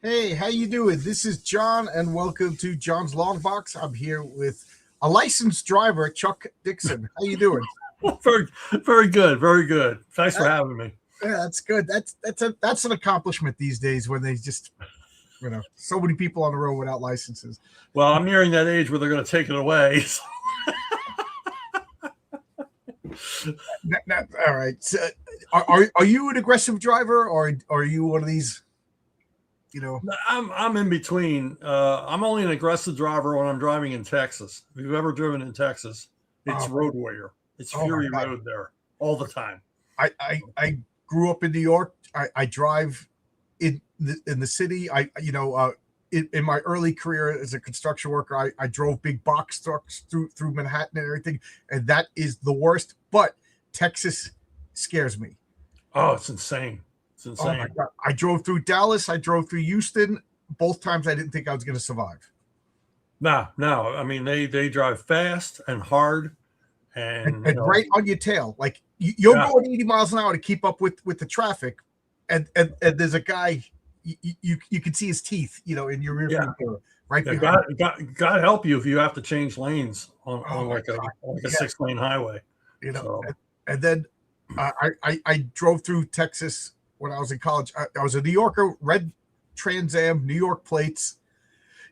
Hey, how you doing? This is John, and welcome to John's Long Box. I'm here with a licensed driver, Chuck Dixon. How you doing? Very, very good. Very good. Thanks for That, having me. yeah, that's good. That's an accomplishment these days when they just so many people on the road without licenses. Well, I'm nearing that age where they're going to take it away. All right. So, are you an aggressive driver, or are you one of these? I'm in between. I'm only an aggressive driver when I'm driving in Texas. If you've ever driven in Texas, it's Oh, Road Warrior. It's oh my Fury God. Road there all the time. I grew up in New York. I drive in the city. In my early career as a construction worker, I drove big box trucks through Manhattan and everything, and that is the worst. But Texas scares me. Oh, it's insane. It's Oh my insane. God! I drove through Dallas. I drove through Houston. Both times I didn't think I was going to survive. No, no. I mean, they drive fast and hard, And, and and right on your tail, like you're yeah, going 80 miles an hour to keep up with the traffic, and there's a guy you can see his teeth, in your yeah, rearview mirror right yeah. behind. God help you if you have to change lanes on, Oh on my like a God! like a Yeah, 6-lane highway. you know, So and then I drove through Texas when I was in college. I was a New Yorker, red Trans Am, New York plates.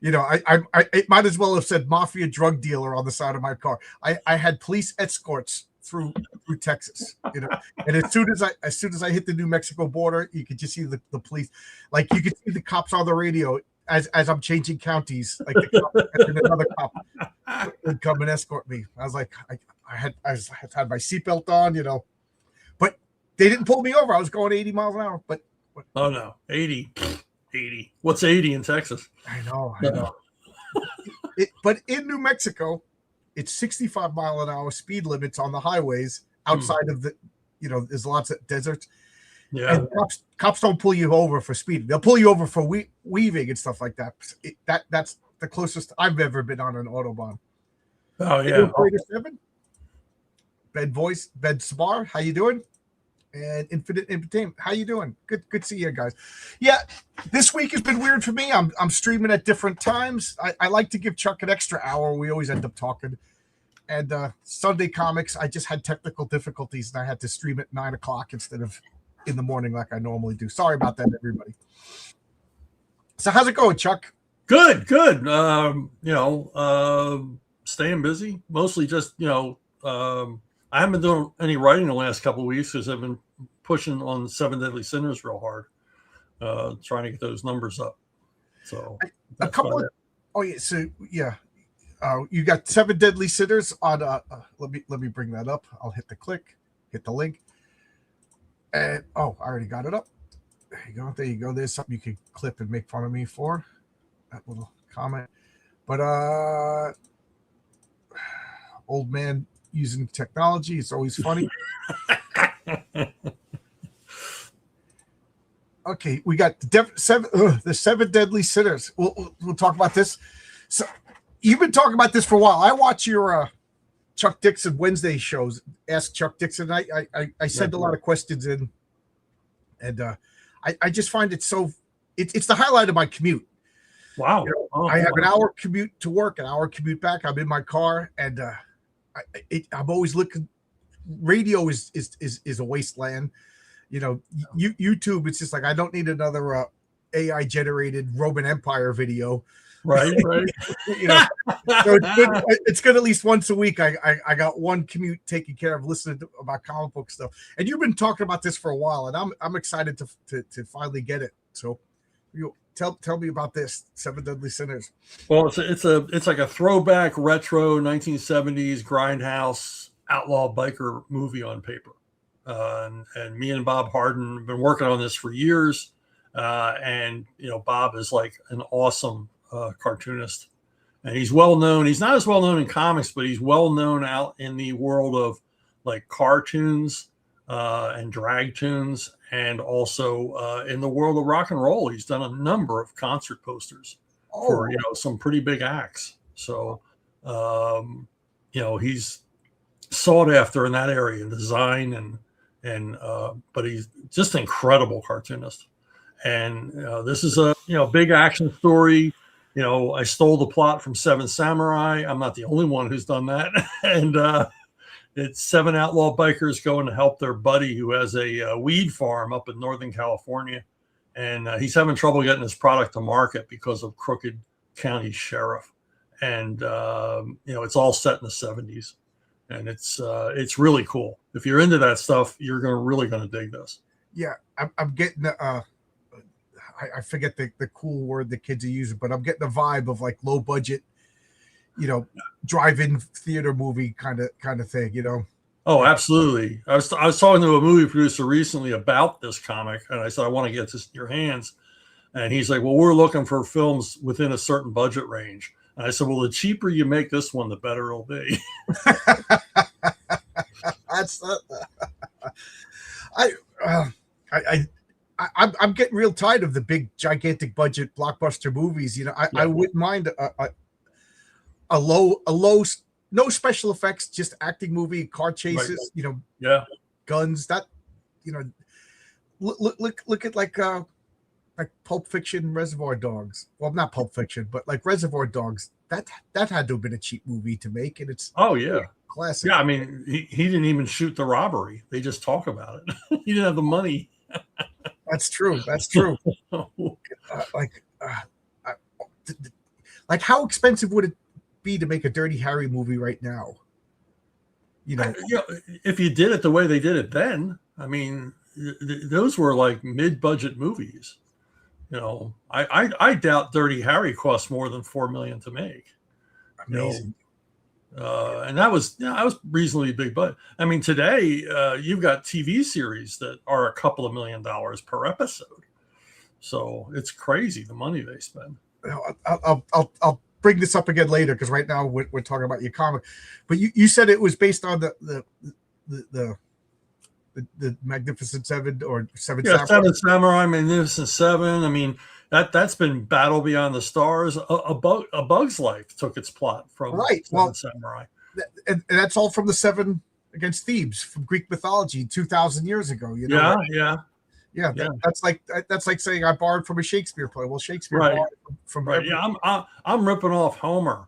It might as well have said mafia drug dealer on the side of my car. I had police escorts through Texas. And as soon as I hit the New Mexico border, you could just see the police, like you could see the cops on the radio as I'm changing counties, like the cop and another cop would come and escort me. I was like, I had my seatbelt on, but they didn't pull me over. I was going 80 miles an hour, but oh no, 80, 80. What's 80 in Texas? I know. But in New Mexico, it's 65 mile an hour speed limits on the highways Hmm. outside of there's lots of deserts, Yeah. and cops don't pull you over for speeding. They'll pull you over for weaving and stuff like that. That's the closest I've ever been on an autobahn. Oh Hey, yeah. Operator 7, Ben Spar, how you doing? And Infinite Entertainment, how you doing? Good to see you guys. Yeah, this week has been weird for me. I'm streaming at different times. I like to give Chuck an extra hour. We always end up talking. And Sunday comics, I just had technical difficulties and I had to stream at 9 o'clock instead of in the morning like I normally do. Sorry about that, everybody. So how's it going, Chuck? Good, good. Staying busy. Mostly just, I haven't been doing any writing the last couple of weeks because I've been pushing on Seven Deadly Sinners real hard, trying to get those numbers up. So A that's couple about of it. oh yeah, so yeah, you got Seven Deadly Sinners on. Let me bring that up. I'll hit the link, and I already got it up. There you go. There you go. There's something you can clip and make fun of me for that little comment. But old man using technology, it's always funny. Okay, we got the seven deadly sinners. We'll talk about this. So you've been talking about this for a while. I watch your Chuck Dixon Wednesday shows. Ask Chuck Dixon. I Yeah. send a lot of questions in, and I just find it so. It's the highlight of my commute. Wow. Oh, I have an wow. hour commute to work, an hour commute back. I'm in my car, and I'm always looking. Radio is a wasteland. YouTube. It's just like I don't need another AI generated Roman Empire video. Right, right. you know, so it's good. It's good at least once a week. I got one commute taken care of, listening about comic book stuff. And you've been talking about this for a while, and I'm excited to finally get it. So, tell me about this Seven Deadly Sinners. Well, it's like a throwback retro 1970s grindhouse outlaw biker movie on paper. And me and Bob Harden have been working on this for years. And Bob is like an awesome cartoonist, and he's well known. He's not as well known in comics, but he's well known out in the world of like cartoons and drag tunes, and also in the world of rock and roll. He's done a number of concert posters for Oh, some pretty big acts. So he's sought after in that area in design, and but he's just an incredible cartoonist. And this is a big action story. I stole the plot from Seven Samurai. I'm not the only one who's done that. And it's seven outlaw bikers going to help their buddy who has a weed farm up in Northern California. And he's having trouble getting his product to market because of crooked county sheriff. And, it's all set in the 70s. And it's really cool. If you're into that stuff, you're really going to dig this. Yeah, I'm getting I forget the cool word the kids are using, but I'm getting the vibe of like low budget, drive-in theater movie kind of thing, Oh, absolutely. I was talking to a movie producer recently about this comic, and I said, I want to get this in your hands. And he's like, well, we're looking for films within a certain budget range. And I said, well, the cheaper you make this one, the better it'll be. I'm getting real tired of the big gigantic budget blockbuster movies. I wouldn't mind a low no special effects, just acting movie, car chases, guns. That look at like Pulp Fiction, Reservoir Dogs. Well, not Pulp Fiction, but like Reservoir Dogs. That had to have been a cheap movie to make, and it's classic. Yeah, I mean, he didn't even shoot the robbery. They just talk about it. He didn't have the money. That's true. Like how expensive would it be to make a Dirty Harry movie right now? If you did it the way they did it then, I mean, those were like mid-budget movies. I doubt Dirty Harry cost more than $4 million to make. Amazing. And that was reasonably big, but I mean today you've got TV series that are a couple of $1 million per episode, so it's crazy the money they spend. I'll bring this up again later because right now we're talking about your comic, but you said it was based on the Magnificent Seven or Seven Samurai. Seven Samurai, Magnificent Seven. I mean that's been Battle Beyond the Stars. A Bug's Life took its plot from Seven Samurai, and that's all from the Seven Against Thebes from Greek mythology 2,000 years ago. Yeah. That's like saying I borrowed from a Shakespeare play. Well, Shakespeare borrowed from I'm ripping off Homer.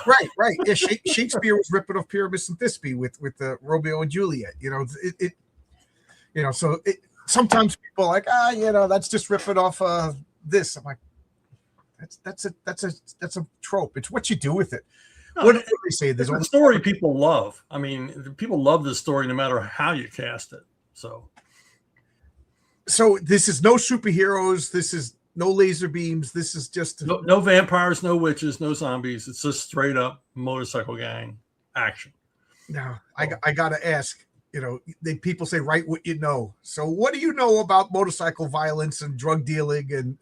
Right. Yeah, Shakespeare was ripping off Pyramus and Thisbe with the Romeo and Juliet. So sometimes people are like, that's just ripping off this. I'm like, that's a trope. It's what you do with it. What did they say? There's a story people love. I mean, people love this story no matter how you cast it. So this is no superheroes. This is no laser beams. This is just no vampires, no witches, no zombies. It's just straight up motorcycle gang action. Now, I gotta ask. People say write what you know. So what do you know about motorcycle violence and drug dealing? And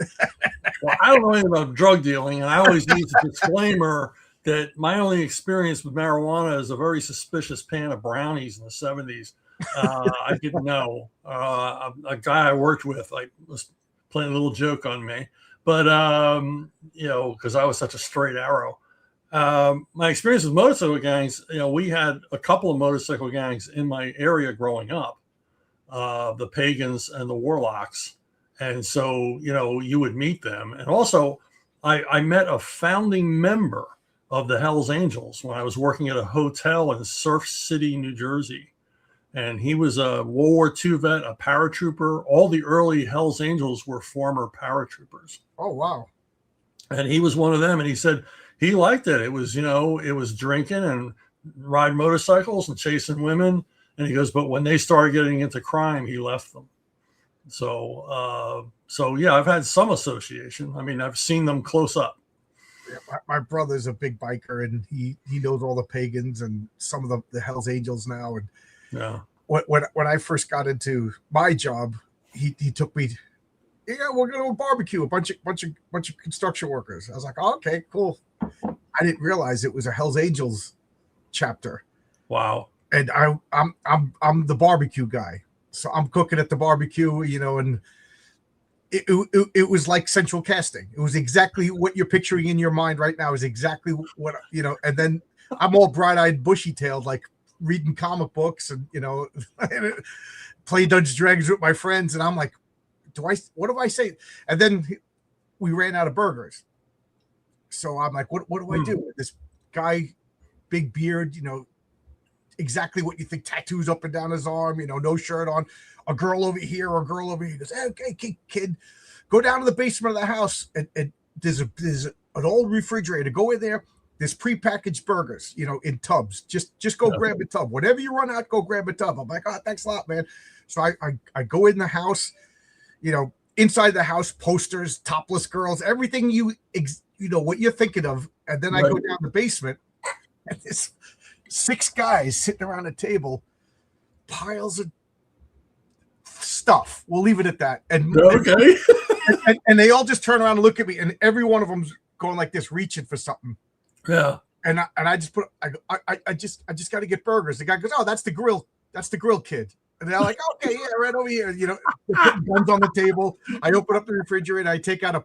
well, I don't know anything about drug dealing, and I always use a disclaimer that my only experience with marijuana is a very suspicious pan of brownies in the 70s. I didn't know. A guy I worked with, I was playing a little joke on me, but because I was such a straight arrow. My experience with motorcycle gangs, we had a couple of motorcycle gangs in my area growing up, the Pagans and the Warlocks. And so, you would meet them. And also I met a founding member of the Hells Angels when I was working at a hotel in Surf City, New Jersey. And he was a World War II vet, a paratrooper. All the early Hells Angels were former paratroopers. Oh, wow. And he was one of them. And he said he liked it. It was, it was drinking and riding motorcycles and chasing women. And he goes, but when they started getting into crime, he left them. So yeah, I've had some association. I mean, I've seen them close up. Yeah, my brother's a big biker, and he knows all the Pagans and some of the Hells Angels now. And yeah, when I first got into my job, he took me. Yeah, we're going to a barbecue. A bunch of construction workers. I was like, oh, okay, cool. I didn't realize it was a Hells Angels chapter. Wow. And I'm the barbecue guy, so I'm cooking at the barbecue, and it was like central casting. It was exactly what you're picturing in your mind right now. Is exactly what And then I'm all bright-eyed, bushy-tailed, like reading comic books and playing Dungeons and Dragons with my friends, and I'm like what do I say? And then we ran out of burgers. So I'm like, what do I do? This guy, big beard, exactly what you think, tattoos up and down his arm, no shirt on, a girl over here, a girl over here. He goes, hey, okay, kid, go down to the basement of the house, and there's an old refrigerator. Go in there. There's prepackaged burgers, in tubs. Just go grab a tub. Whatever you run out, go grab a tub. I'm like, oh, thanks a lot, man. So I go in the house, inside the house, posters, topless girls, everything what you're thinking of. And then I go down the basement, and there's 6 guys sitting around a table, piles of stuff. We'll leave it at that. And okay. and they all just turn around and look at me, and every one of them's going like this, reaching for something. Yeah. And I just I just got to get burgers. The guy goes, oh, that's the grill kid. And they're like, okay, yeah, right over here. They're putting guns on the table. I open up the refrigerator. I take out a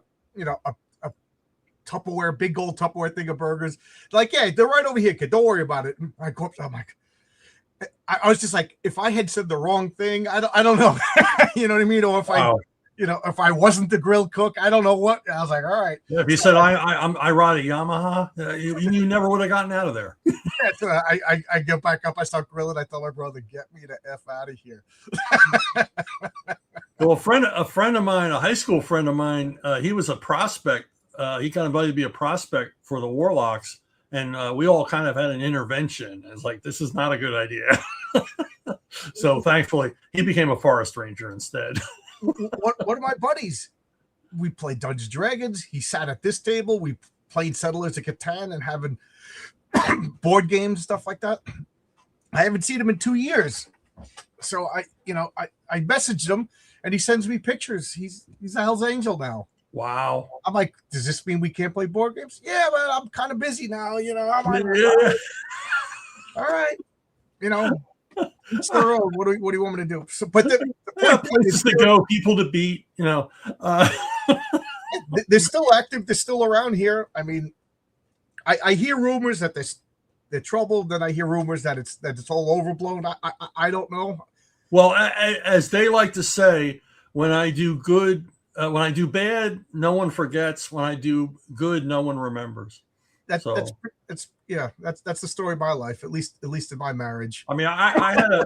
Tupperware, big old Tupperware thing of burgers. Like, yeah, they're right over here, kid. Don't worry about it. And I go up. I'm like, I was just like, if I had said the wrong thing, I don't know. You know what I mean? Or if if I wasn't the grill cook, I don't know what. I was like, all right. Yeah, if you said I ride a Yamaha, you never would have gotten out of there. Yeah, so I get back up, I start grilling. I tell my brother, get me the F out of here. Well, a friend of mine, a high school friend of mine, he was a prospect. He kind of wanted to be a prospect for the Warlocks, and we all kind of had an intervention. It's like, this is not a good idea. So thankfully, he became a forest ranger instead. One of my buddies, we played Dungeons and Dragons. He sat at this table. We played Settlers of Catan and having board games, stuff like that. I haven't seen him in 2 years. So I messaged him, and he sends me pictures. He's a Hell's Angel now. Wow. I'm like, does this mean we can't play board games? Yeah, but I'm kind of busy now. I'm like, all right. It's the road. What do you want me to do? So, but the places to go, people to beat. They're still active. They're still around here. I mean, I hear rumors that they're troubled. Then I hear rumors that it's all overblown. I don't know. Well, as they like to say, when I do good, when I do bad, no one forgets. When I do good, no one remembers. That's the story of my life, at least in my marriage. I mean, I had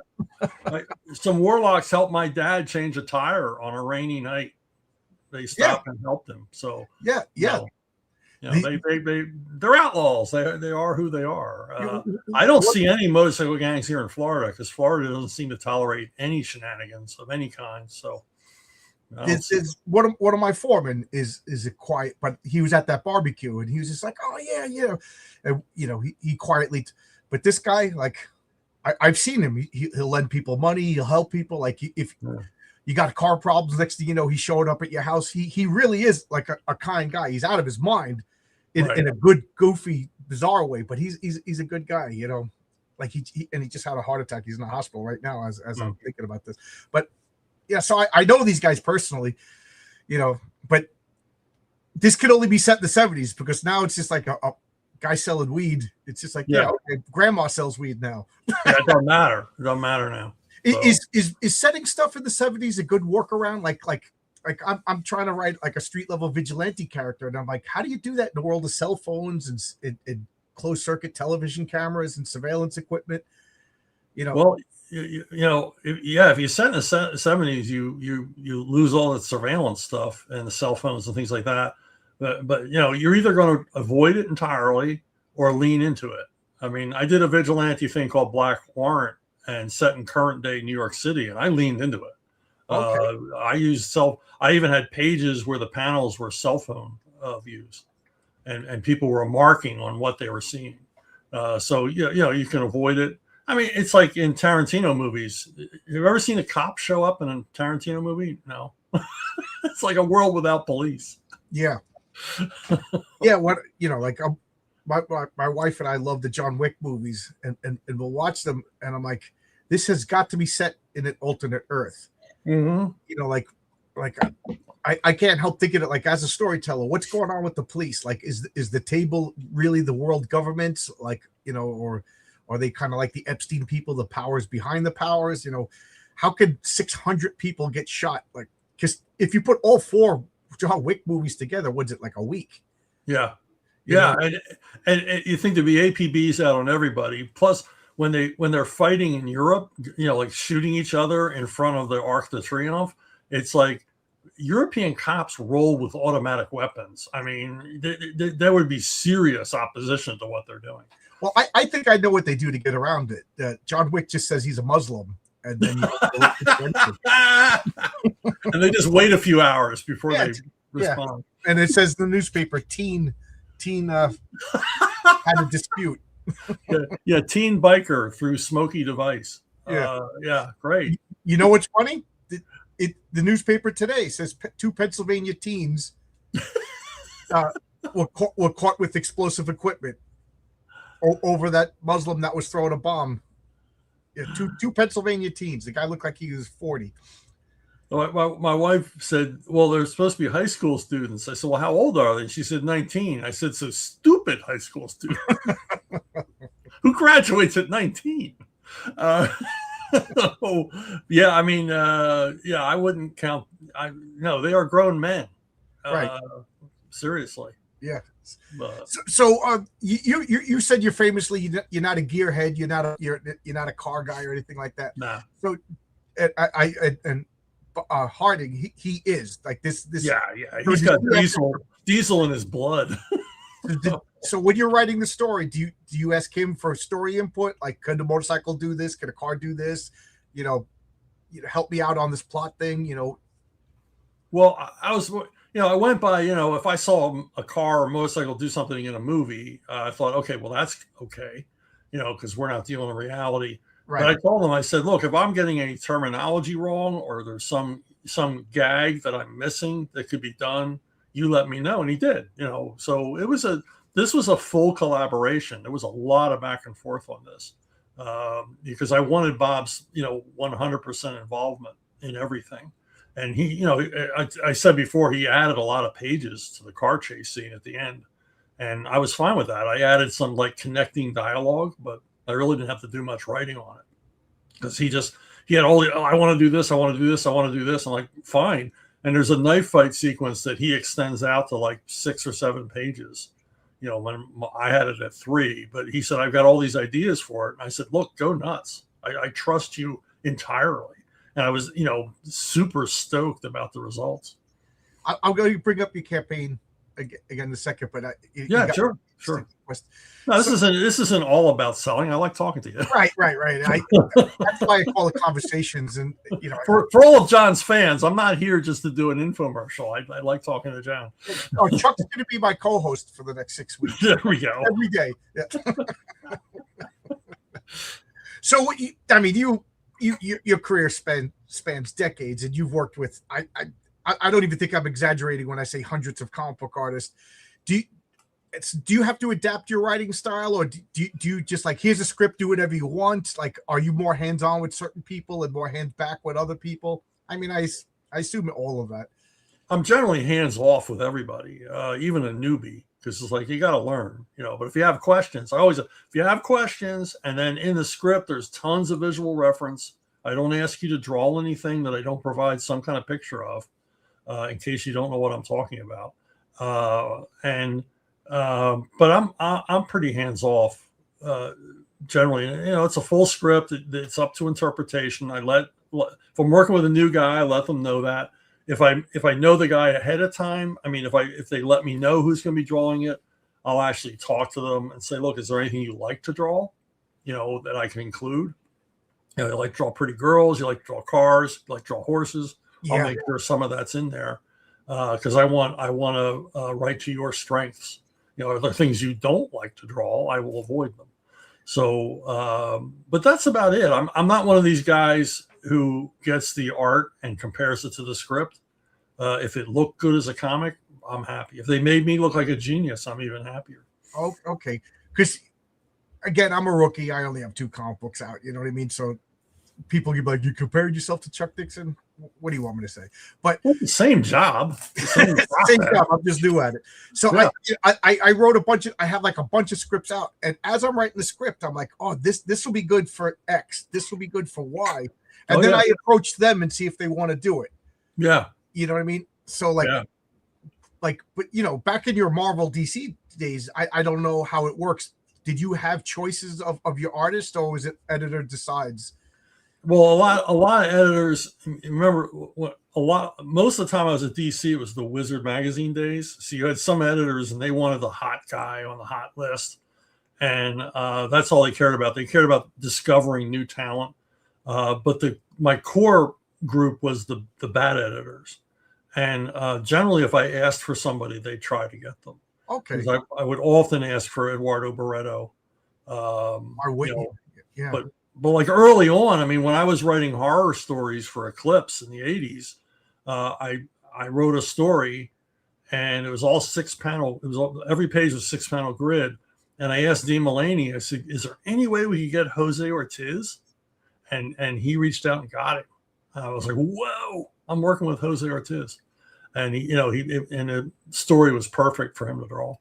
some Warlocks helped my dad change a tire on a rainy night. They stopped and helped him. So they're outlaws. They are who they are. I don't see any motorcycle gangs here in Florida, because Florida doesn't seem to tolerate any shenanigans of any kind. So one of my foremen is a quiet, but he was at that barbecue and he was just like, oh yeah, and he quietly. But this guy, like, I've seen him. He'll lend people money. He'll help people. Like, if you got car problems, next thing you know, he showed up at your house. He really is like a kind guy. He's out of his mind in a good, goofy, bizarre way. But he's a good guy. Like he just had a heart attack. He's in the hospital right now as I'm thinking about this. But yeah, so I know these guys personally, but this could only be set in the 70s, because now it's just like a guy selling weed. It's just like, okay, grandma sells weed now. It doesn't matter. It doesn't matter now. So. Is setting stuff in the 70s a good workaround? Like I'm trying to write like a street level vigilante character, and I'm like, how do you do that in the world of cell phones and closed circuit television cameras and surveillance equipment? Well, if you set in the 70s, you lose all the surveillance stuff and the cell phones and things like that. But you're either going to avoid it entirely or lean into it. I mean, I did a vigilante thing called Black Warrant and set in current day New York City, and I leaned into it. Okay. I even had pages where the panels were cell phone views, and people were marking on what they were seeing. So you can avoid it. I mean, it's like in Tarantino movies. Have you ever seen a cop show up in a Tarantino movie? No. It's like a world without police. Yeah. Yeah. Like my wife and I love the John Wick movies, and we'll watch them, and I'm like, this has got to be set in an alternate Earth. Mm-hmm. Like I can't help thinking it, like, as a storyteller, what's going on with the police? Like, is the table really the world government? Like, or are they kind of like the Epstein people, the powers behind the powers? How could 600 people get shot? Like, because if you put all 4 John Wick movies together, what's it, like a week? Yeah. You Yeah. know? And you think there'd be APBs out on everybody. Plus, when they're fighting in Europe, like shooting each other in front of the Arc de Triomphe, it's like European cops roll with automatic weapons. I mean, there would be serious opposition to what they're doing. Well, I think I know what they do to get around it. John Wick just says he's a Muslim, and then and they just wait a few hours before they respond. Yeah. And it says in the newspaper, teen had a dispute. Yeah, teen biker through smoky device. Yeah, great. You know what's funny? The newspaper today says 2 Pennsylvania teens were caught with explosive equipment over that Muslim that was throwing a bomb. Yeah, two Pennsylvania teens. The guy looked like he was 40. My wife said, well, they're supposed to be high school students. I said, well, how old are they? She said 19. I said, so stupid high school student. Who graduates at 19? Yeah, I mean, I wouldn't count. No, they are grown men. Right. Seriously. Yeah. But, so you said you're famously you're not a gearhead, you're not a car guy or anything like that. Nah. So Harding, he is like this. Yeah. He's got diesel in his blood. So when you're writing the story, do you ask him for story input? Like, could the motorcycle do this? Could a car do this? Help me out on this plot thing. Well, I went by, if I saw a car or motorcycle do something in a movie, I thought, okay, well, that's okay, because we're not dealing in reality. Right. But I told them, I said, look, if I'm getting any terminology wrong or there's some gag that I'm missing that could be done, you let me know. And he did, so this was a full collaboration. There was a lot of back and forth on this because I wanted Bob's, 100% involvement in everything. And he, I said before, he added a lot of pages to the car chase scene at the end. And I was fine with that. I added some like connecting dialogue, but I really didn't have to do much writing on it because he had all I want to do this. I want to do this. I want to do this. I'm like, fine. And there's a knife fight sequence that he extends out to like 6 or 7 pages. When I had it at 3, but he said, I've got all these ideas for it. And I said, look, go nuts. I trust you entirely. And I was, super stoked about the results. I'm going to bring up your campaign again in a second, but sure. No, this isn't all about selling. I like talking to you. Right. That's why I call it conversations. And for all of John's fans, I'm not here just to do an infomercial. I like talking to John. Oh, Chuck's going to be my co-host for the next 6 weeks. There we go. Every day. Yeah. So, your career spans decades, and you've worked with. I don't even think I'm exaggerating when I say hundreds of comic book artists. Do you have to adapt your writing style, or do you just like, here's a script, do whatever you want? Like, are you more hands-on with certain people and more hands-back with other people? I mean, I assume all of that. I'm generally hands-off with everybody, even a newbie, because it's like, you got to learn, but if you have questions, if you have questions, and then in the script, there's tons of visual reference. I don't ask you to draw anything that I don't provide some kind of picture of, in case you don't know what I'm talking about. But I'm pretty hands off generally. It's a full script. It's up to interpretation. If I'm working with a new guy, I let them know that. If I know the guy ahead of time, I mean, if they let me know who's going to be drawing it, I'll actually talk to them and say, look, is there anything you like to draw, that I can include? You like to draw pretty girls, you like to draw cars, you like to draw horses. Yeah. I'll make sure some of that's in there because I want to write to your strengths. Are there things you don't like to draw? I will avoid them. So, but that's about it. I'm not one of these guys who gets the art and compares it to the script. If it looked good as a comic, I'm happy. If they made me look like a genius, I'm even happier. Oh, okay. Because again, I'm a rookie. I only have 2 comic books out. You know what I mean? So people can be like, you compared yourself to Chuck Dixon? What do you want me to say? But same job. Same job. I'm just new at it. So yeah. I wrote I have like a bunch of scripts out. And as I'm writing the script, I'm like, oh, this will be good for X. This will be good for Y. And then I approach them and see if they want to do it. Yeah. You know what I mean? So but back in your Marvel DC days, I don't know how it works. Did you have choices of your artist, or was it editor decides? Well, a lot of editors remember most of the time I was at DC, it was the Wizard magazine days. So you had some editors and they wanted the hot guy on the hot list, and that's all they cared about. They cared about discovering new talent. But my core group was the bad editors, and generally, if I asked for somebody, they try to get them. Okay. Because I would often ask for Eduardo Barreto. Or would you? Yeah. But like early on, I mean, when I was writing horror stories for Eclipse in the 80s, I wrote a story, and it was all 6-panel. Every page was 6-panel grid, and I asked Dean Mulaney, I said, "Is there any way we could get Jose Ortiz?" And he reached out and got it. I was like, "Whoa, I'm working with Jose Ortiz," and and the story was perfect for him to draw.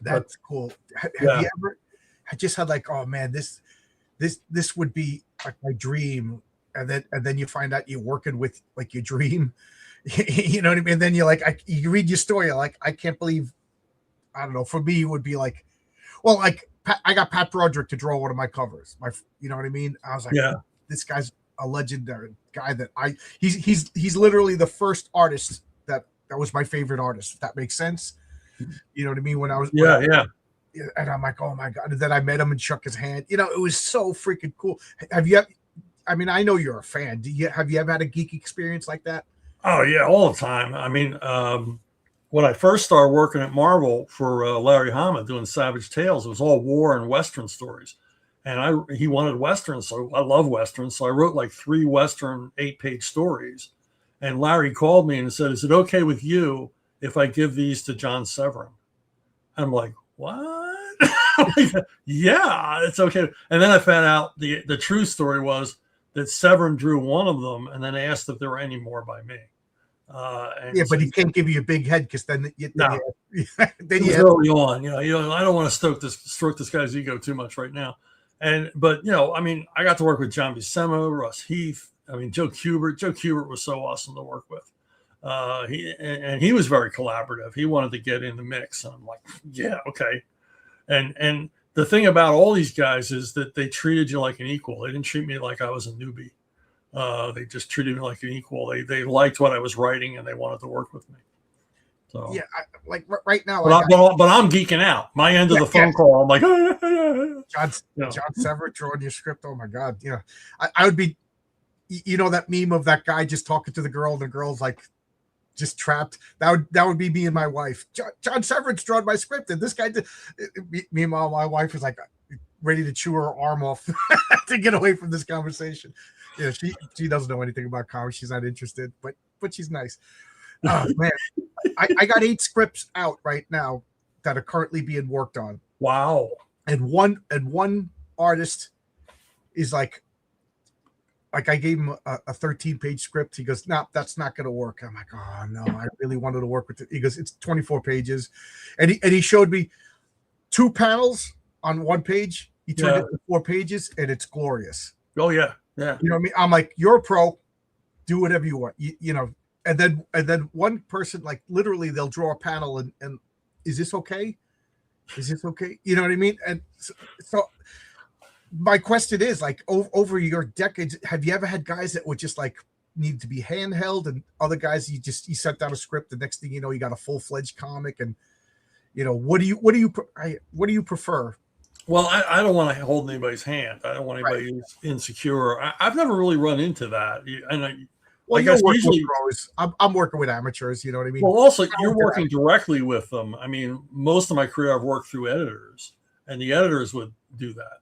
That's cool. Have you ever? I just had like, oh man, this would be like my dream, and then you find out you're working with like your dream. You know what I mean? And then you're like, you read your story, you're like, I can't believe. I don't know. For me, it would be like, well, like I got Pat Broderick to draw one of my covers. You know what I mean? I was like, yeah, this guy's a legendary guy. He's literally the first artist that was my favorite artist. If that makes sense. You know what I mean? When I was yeah. And I'm like, oh my God. And then I met him and shook his hand. It was so freaking cool. Have you, I mean, I know you're a fan. Have you ever had a geek experience like that? Oh yeah, all the time. I mean, when I first started working at Marvel for Larry Hama doing Savage Tales, it was all war and Western stories. And he wanted Westerns, so I love Westerns. So I wrote like 3 Western 8-page stories. And Larry called me and said, "Is it okay with you if I give these to John Severin?" I'm like, "What?" Yeah, it's okay. And then I found out the true story was that Severin drew one of them and then asked if there were any more by me. But he can't give you a big head because then you early on, I don't want to stroke this guy's ego too much right now. But I mean, I got to work with John Buscema, Russ Heath. I mean, Joe Kubert. Joe Kubert was so awesome to work with. He was very collaborative. He wanted to get in the mix, and I'm like, yeah, okay. And the thing about all these guys is that they treated you like an equal. They didn't treat me like I was a newbie. They just treated me like an equal. They liked what I was writing, and they wanted to work with me. So yeah, right now. But I'm geeking out. My end of the phone call, I'm like, John Severin drawing your script. Oh my God, I would be, that meme of that guy just talking to the girl, and the girl's like, just trapped. That would be me and my wife. John Severin's drawn my script, and this guy did. Meanwhile, my wife was like ready to chew her arm off to get away from this conversation. She doesn't know anything about comics. She's not interested, but she's nice. Oh man, I got 8 scripts out right now that are currently being worked on. Wow. And one artist is like I gave him a 13-page script. He goes, "No, that's not going to work." I'm like, "Oh no, I really wanted to work with it." He goes, "It's 24 pages," and he showed me 2 panels on 1 page. He turned it into 4 pages, and it's glorious. Oh yeah, yeah. You know what I mean? I'm like, "You're a pro. Do whatever you want." And then one person, like literally, they'll draw a panel and is this okay? Is this okay? You know what I mean? And so my question is, like, over your decades, have you ever had guys that would just like need to be handheld, and other guys you sent down a script, the next thing you know, you got a full-fledged comic? And what do you prefer? Well, I don't want to hold anybody's hand. I don't want anybody who's insecure. I've never really run into that. Well, you're working with pros. I'm working with amateurs. You know what I mean? Well, also, you're working directly with them. I mean, most of my career, I've worked through editors, and the editors would do that.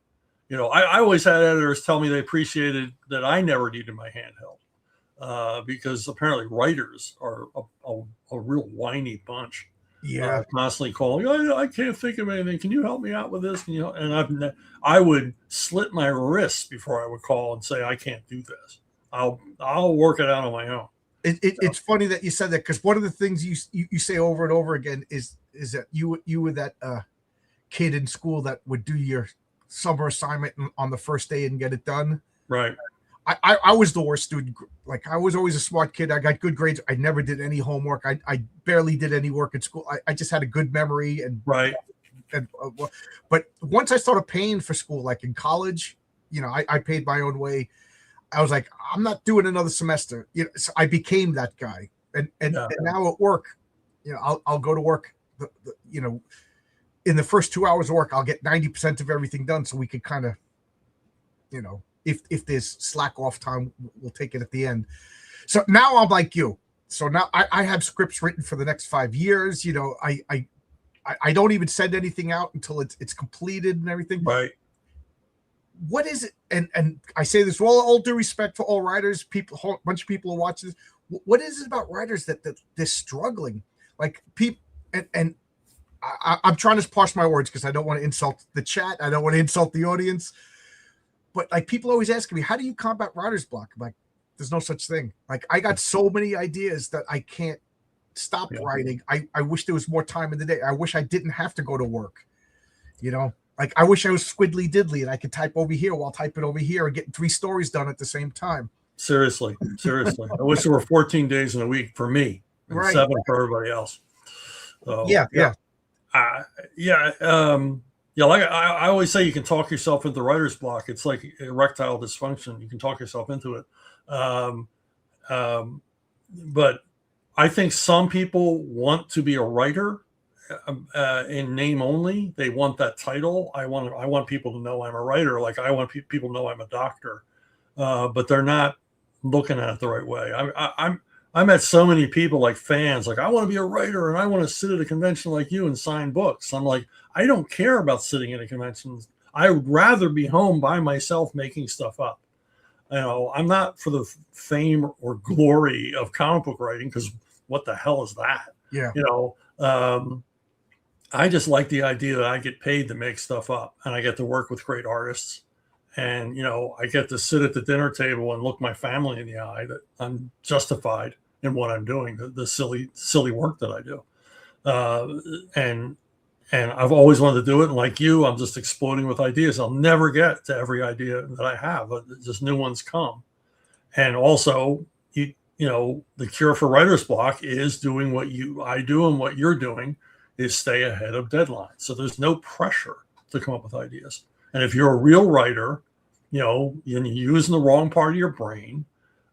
I always had editors tell me they appreciated that I never needed my handheld, because apparently writers are a real whiny bunch. Yeah, constantly calling. I can't think of anything. Can you help me out with this? And I would slit my wrists before I would call and say I can't do this. I'll work it out on my own. It's funny that you said that, because one of the things you say over and over again is that you were that kid in school that would do your summer assignment on the first day and get it done. Right. I was the worst student. Like, I was always a smart kid. I got good grades. I never did any homework. I barely did any work at school. I just had a good memory Right. But once I started paying for school, like in college, I paid my own way. I was like, I'm not doing another semester. So I became that guy. And now at work, I'll go to work, in the first 2 hours of work, I'll get 90% of everything done. So we could kind of, if there's slack off time, we'll take it at the end. So now I'm like you. So now I have scripts written for the next 5 years. I don't even send anything out until it's completed and everything. Right. What is it? And I say this with all due respect for all writers, people, a bunch of people who watch this. What is it about writers that they're struggling? Like people, and I'm trying to parse my words because I don't want to insult the chat. I don't want to insult the audience. But like, people always ask me, how do you combat writer's block? I'm like, there's no such thing. Like, I got so many ideas that I can't stop writing. I wish there was more time in the day. I wish I didn't have to go to work. Like, I wish I was Squiddly Diddly and I could type over here while typing over here and getting 3 stories done at the same time. Seriously. I wish there were 14 days in a week for me and 7 for everybody else. So, yeah. Like I always say, you can talk yourself into writer's block. It's like erectile dysfunction. You can talk yourself into it. But I think some people want to be a writer in name only. They want that title. I want people to know I'm a writer. Like, I want people to know I'm a doctor. But they're not looking at it the right way. I met so many people, like fans, like, I want to be a writer and I want to sit at a convention like you and sign books. I'm like, I don't care about sitting at a convention. I would rather be home by myself making stuff up. I'm not for the fame or glory of comic book writing, because what the hell is that? Yeah. I just like the idea that I get paid to make stuff up and I get to work with great artists. And, I get to sit at the dinner table and look my family in the eye that I'm justified in what I'm doing, the silly work that I do. And I've always wanted to do it. And like you, I'm just exploding with ideas. I'll never get to every idea that I have, but just new ones come. And also, the cure for writer's block is doing what I do, and what you're doing is stay ahead of deadlines. So there's no pressure to come up with ideas. And if you're a real writer, you're using the wrong part of your brain,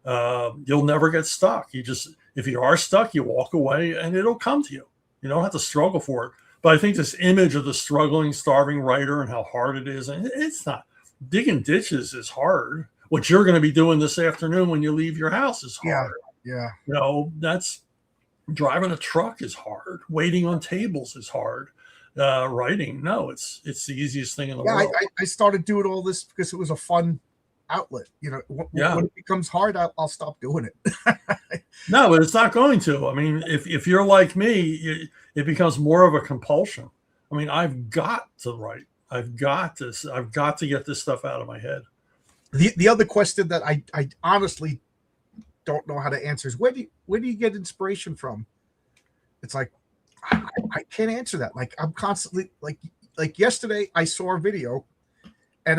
you'll never get stuck. If you are stuck, you walk away and it'll come to you. You don't have to struggle for it. But I think this image of the struggling, starving writer and how hard it is, and it's not. Digging ditches is hard. What you're going to be doing this afternoon when you leave your house is hard. Yeah. That's driving a truck is hard. Waiting on tables is hard. Writing, no, it's the easiest thing in the world. I started doing all this because it was a fun outlet. When it becomes hard, I'll stop doing it. No, but it's not going to. I mean, if you're like me, it becomes more of a compulsion. I mean, I've got to write. I've got to get this stuff out of my head. The other question that I honestly don't know how to answer is, where do you get inspiration from? It's like, I can't answer that. Like, I'm constantly like yesterday I saw a video and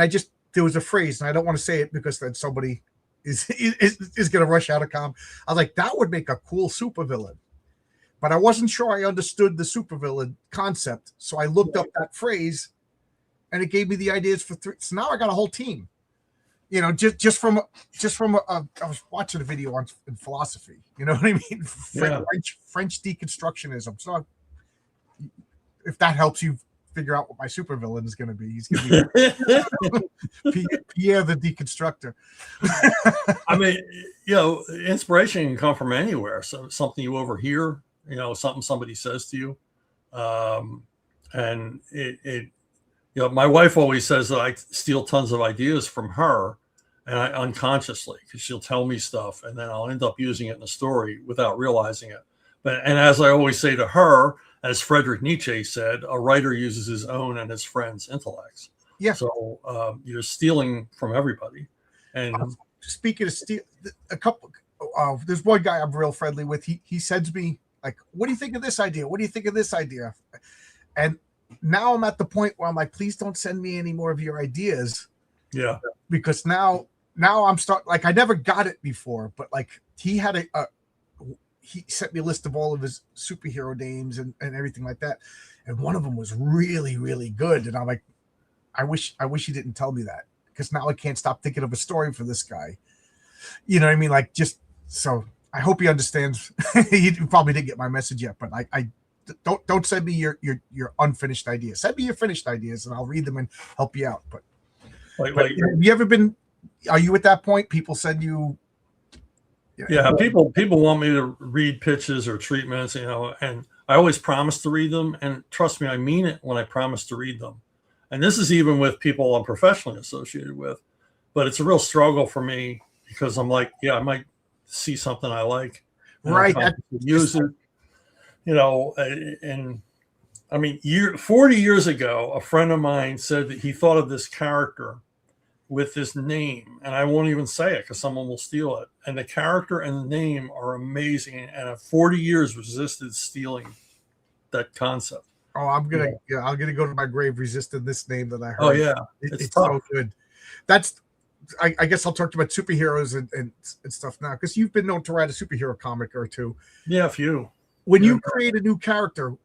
there was a phrase, and I don't want to say it because then somebody is going to rush out of com. I was like, that would make a cool supervillain, but I wasn't sure I understood the supervillain concept. So I looked up that phrase and it gave me the ideas for 3. So now I got a whole team, just from I was watching a video in philosophy, you know what I mean? French deconstructionism. So if that helps you figure out what my supervillain is going to be, he's going to be Pierre the Deconstructor. I mean, inspiration can come from anywhere. So something you overhear, something somebody says to you, and it my wife always says that I steal tons of ideas from her, and I unconsciously, because she'll tell me stuff, and then I'll end up using it in a story without realizing it. And as I always say to her, as Friedrich Nietzsche said, a writer uses his own and his friends' intellects. Yeah. So you're stealing from everybody. And speaking of steal, there's one guy I'm real friendly with. He sends me like, "What do you think of this idea? What do you think of this idea?" And now I'm at the point where I'm like, please don't send me any more of your ideas. Yeah. Because now now I'm like I never got it before, but like he had he sent me a list of all of his superhero names and everything like that, and one of them was really really good, and I'm like, I wish he didn't tell me that, because now I can't stop thinking of a story for this guy. You know what I mean? Like, just so I hope he understands. He probably didn't get my message yet, but I don't send me your unfinished ideas. Send me your finished ideas, and I'll read them and help you out. But have you ever been? Are you at that point? People send you. Yeah, people want me to read pitches or treatments, and I always promise to read them. And trust me, I mean it when I promise to read them. And this is even with people I'm professionally associated with. But it's a real struggle for me, because I'm like, yeah, I might see something I like, right? Use it, and I mean, 40 years ago, a friend of mine said that he thought of this character with this name, and I won't even say it because someone will steal it. And the character and the name are amazing, and I've 40 years resisted stealing that concept. Oh, I'm gonna go to my grave resisting this name that I heard. Oh yeah, it's so good. That's I guess I'll talk to you about superheroes and stuff now, because you've been known to write a superhero comic or two. Yeah, a few. When you create a new character,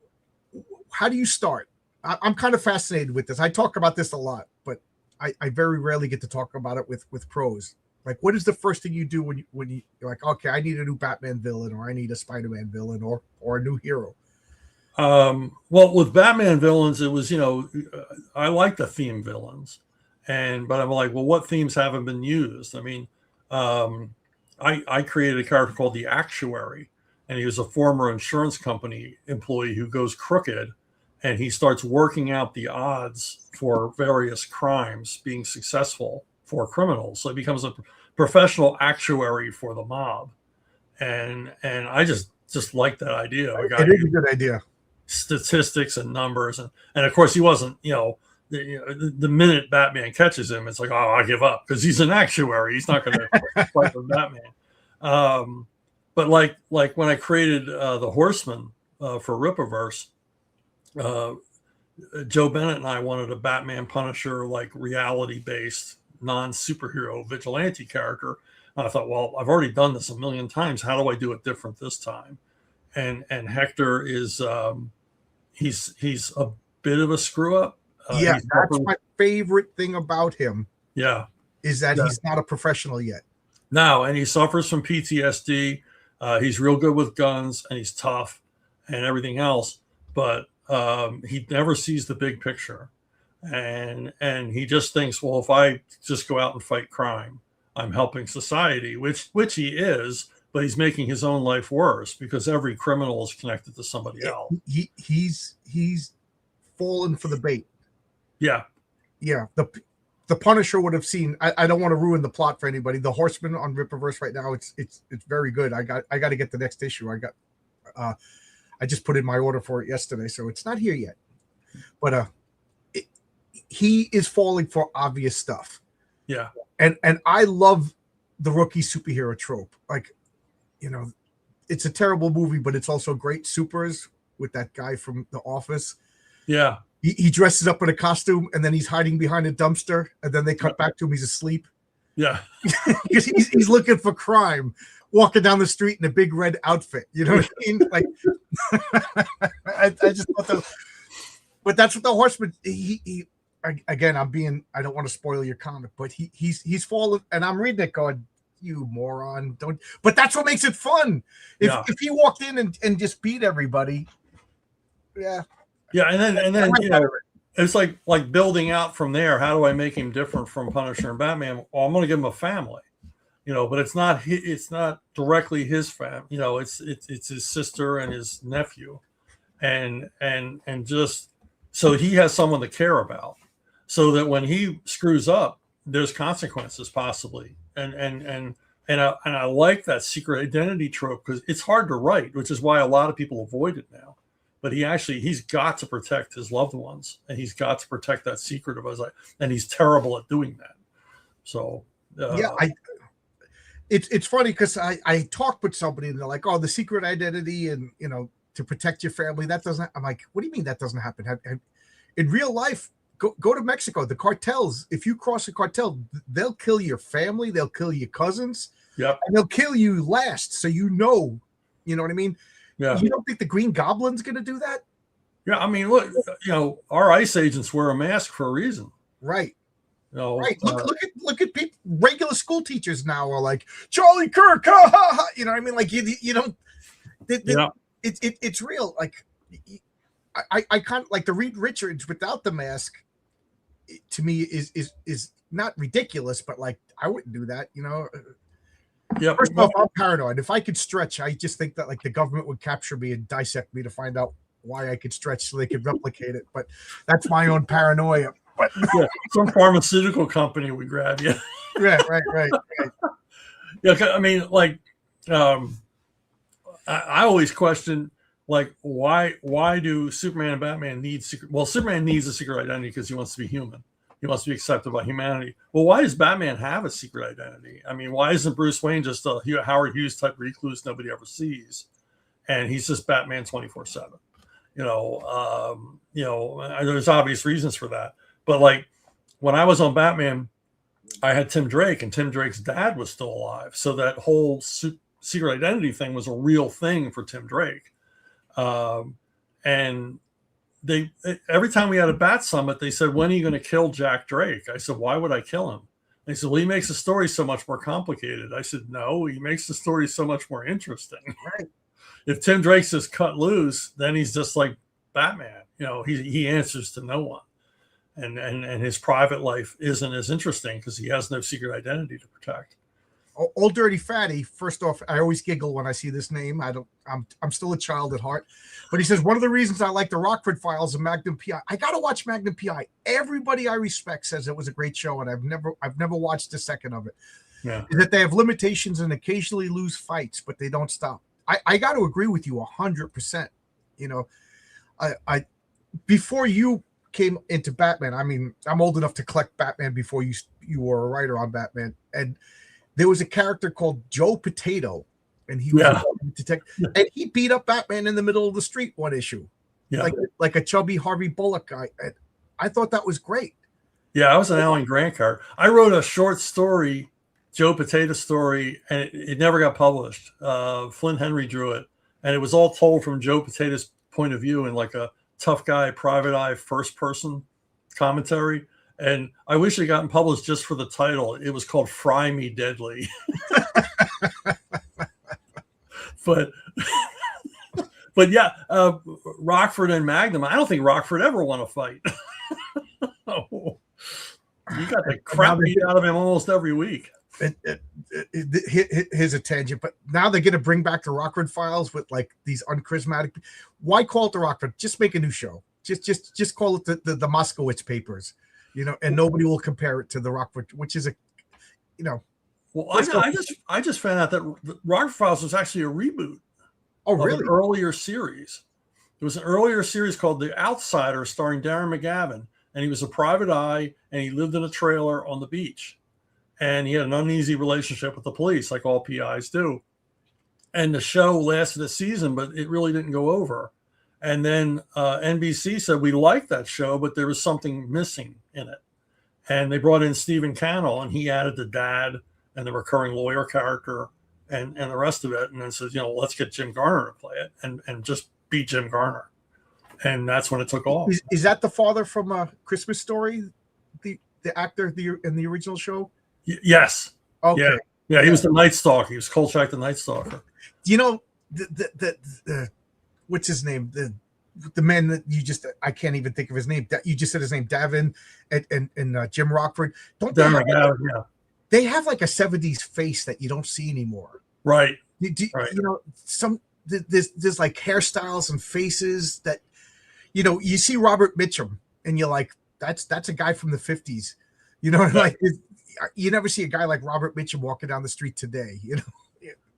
how do you start? I'm kind of fascinated with this. I talk about this a lot, but I very rarely get to talk about it with pros. Like, what is the first thing you do when you're like, okay, I need a new Batman villain, or I need a Spider-Man villain, or a new hero? Well, with Batman villains, it was, I like the theme villains, but I'm like, well, what themes haven't been used? I mean, I created a character called the Actuary, and he was a former insurance company employee who goes crooked, and he starts working out the odds for various crimes being successful for criminals. So he becomes a professional actuary for the mob. And I just like that idea. It is a good idea. Statistics and numbers. And of course he wasn't, the minute Batman catches him, it's like, oh, I give up, because he's an actuary. He's not going to fight with Batman. But like when I created the Horseman for Rippaverse, Joe Bennett and I wanted a Batman Punisher, like reality-based, non-superhero vigilante character. And I thought, well, I've already done this a million times. How do I do it different this time? And Hector is he's a bit of a screw up. That's my favorite thing about him. Yeah, is that he's not a professional yet. No, and he suffers from PTSD. He's real good with guns, and he's tough and everything else, but he never sees the big picture, and he just thinks, well, if I just go out and fight crime, I'm helping society, which he is, but he's making his own life worse, because every criminal is connected to somebody else. He's fallen for the bait. Yeah. The Punisher would have seen. I don't want to ruin the plot for anybody. The Horseman on Rippaverse right now, it's very good. I got to get the next issue. I just put in my order for it yesterday, so it's not here yet. But he is falling for obvious stuff. Yeah. And I love the rookie superhero trope. Like, it's a terrible movie, but it's also great. Supers, with that guy from The Office. Yeah. He dresses up in a costume, and then he's hiding behind a dumpster, and then they cut back to him. He's asleep. Yeah. Because he's looking for crime, walking down the street in a big red outfit. You know what I mean? Like, I just thought that. But that's what the Horseman. Again, I don't want to spoil your comic, but he's fallen, and I'm reading it going, you moron, don't. But that's what makes it fun. If he walked in and just beat everybody, yeah. Yeah, and then it's like building out from there. How do I make him different from Punisher and Batman? Well, I'm going to give him a family, but it's not directly his family. It's his sister and his nephew, and just so he has someone to care about, so that when he screws up, there's consequences possibly. And I like that secret identity trope, because it's hard to write, which is why a lot of people avoid it now. But he's got to protect his loved ones, and he's got to protect that secret of his life, and he's terrible at doing that. So it's funny, because I talked with somebody, and they're like, oh, the secret identity, and to protect your family, that doesn't. I'm like, what do you mean that doesn't happen? In real life, go to Mexico. The cartels, if you cross a cartel, they'll kill your family, they'll kill your cousins, Yep. and they'll kill you last. So you know what I mean? Yeah. You don't think the Green Goblin's going to do that? Yeah. I mean, look, our ICE agents wear a mask for a reason. Right. Right. Look at people. Regular school teachers now are like Charlie Kirk. Ha, ha, ha. You know what I mean? Like you don't. It's real. Like I kind of like the Reed Richards without the mask. To me, is not ridiculous, but like I wouldn't do that. Yeah. First off, I'm paranoid. If I could stretch, I just think that like the government would capture me and dissect me to find out why I could stretch so they could replicate it. But that's my own paranoia. But yeah, some pharmaceutical company would grab you. Right. Yeah, I mean, like, I always question, like, why do Superman and Batman need secret? Well, Superman needs a secret identity because he wants to be human. He wants to be accepted by humanity. Well, why does Batman have a secret identity? I mean, why isn't Bruce Wayne just a Howard Hughes type recluse nobody ever sees, and he's just Batman 24/7? There's obvious reasons for that. But like when I was on Batman, I had Tim Drake, and Tim Drake's dad was still alive. So that whole secret identity thing was a real thing for Tim Drake. And every time we had a Bat Summit, they said, when are you going to kill Jack Drake? I said, why would I kill him? They said, well, he makes the story so much more complicated. I said, no, he makes the story so much more interesting. Right. If Tim Drake's just cut loose, then he's just like Batman. He answers to no one. And his private life isn't as interesting because he has no secret identity to protect. Old Dirty Fatty. First off, I always giggle when I see this name. I'm still a child at heart, but he says one of the reasons I like the Rockford Files and Magnum PI. I got to watch Magnum PI. Everybody I respect says it was a great show, and I've never watched a second of it. Yeah, is that they have limitations and occasionally lose fights, but they don't stop. I got to agree with you 100%. I before you came into Batman, I mean, I'm old enough to collect Batman before you were a writer on Batman, and there was a character called Joe Potato, and he was a detective, and he beat up Batman in the middle of the street one issue, like a chubby Harvey Bullock guy. And I thought that was great. Yeah, I was an Alan Grant character. I wrote a short story, Joe Potato story, and it never got published. Flynn Henry drew it, and it was all told from Joe Potato's point of view in like a tough guy, private eye, first person commentary. And I wish it had gotten published just for the title. It was called Fry Me Deadly. but yeah, Rockford and Magnum, I don't think Rockford ever won a fight. Oh, you got the crap beat out of him almost every week. Here's a tangent, but now they're going to bring back the Rockford Files with like these uncharismatic. Why call it the Rockford? Just make a new show. Just call it the Moskowitz Papers, and nobody will compare it to the Rockford, which is Well, I just found out that the Rockford Files was actually a reboot. Oh, really? Of an earlier series. There was an earlier series called The Outsider, starring Darren McGavin, and he was a private eye, and he lived in a trailer on the beach. And he had an uneasy relationship with the police, like all PIs do. And the show lasted a season, but it really didn't go over. And then NBC said, we liked that show, but there was something missing in it. And they brought in Stephen Cannell, and he added the dad and the recurring lawyer character and the rest of it. And then says, let's get Jim Garner to play it and just beat Jim Garner. And that's when it took off. Is that the father from A Christmas Story, the actor in the original show? Yes. Okay. Yeah. He was the Night Stalker. He was Kolchak the Night Stalker. The what's his name? The man that I can't even think of his name. You just said his name, Davin and Jim Rockford. They have like a 70s face that you don't see anymore. Right. Right. There's like hairstyles and faces that, you see Robert Mitchum and you're like, that's a guy from the 50s. Like you never see a guy like Robert Mitchum walking down the street today,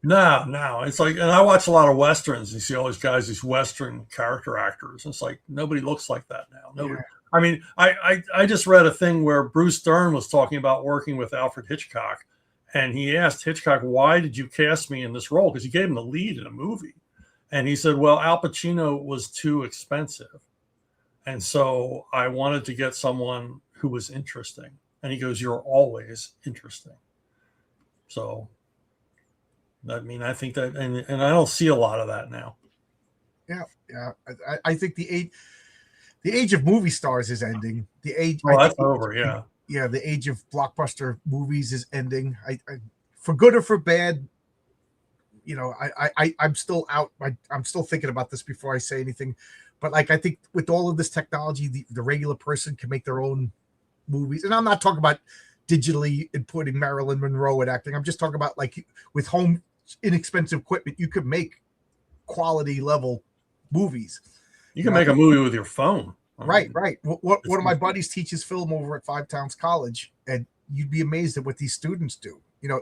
No. It's like, and I watch a lot of Westerns. You see all these guys, these Western character actors. It's like, nobody looks like that now. Nobody. Yeah. I mean, I just read a thing where Bruce Dern was talking about working with Alfred Hitchcock. And he asked Hitchcock, why did you cast me in this role? Because he gave him the lead in a movie. And he said, well, Al Pacino was too expensive. And so I wanted to get someone who was interesting. And he goes, "You're always interesting." So, I mean, I think that, and I don't see a lot of that now. Yeah. I think the age of movie stars is ending. The age, Oh, that's over. Yeah. Yeah, the age of blockbuster movies is ending. For good or for bad, I'm still out. I'm still thinking about this before I say anything. But like, I think with all of this technology, the regular person can make their own movies. And I'm not talking about digitally inputting Marilyn Monroe at acting. I'm just talking about like with home inexpensive equipment, you could make quality level movies. You can make a movie with your phone. Right. One of my buddies teaches film over at Five Towns College, and you'd be amazed at what these students do.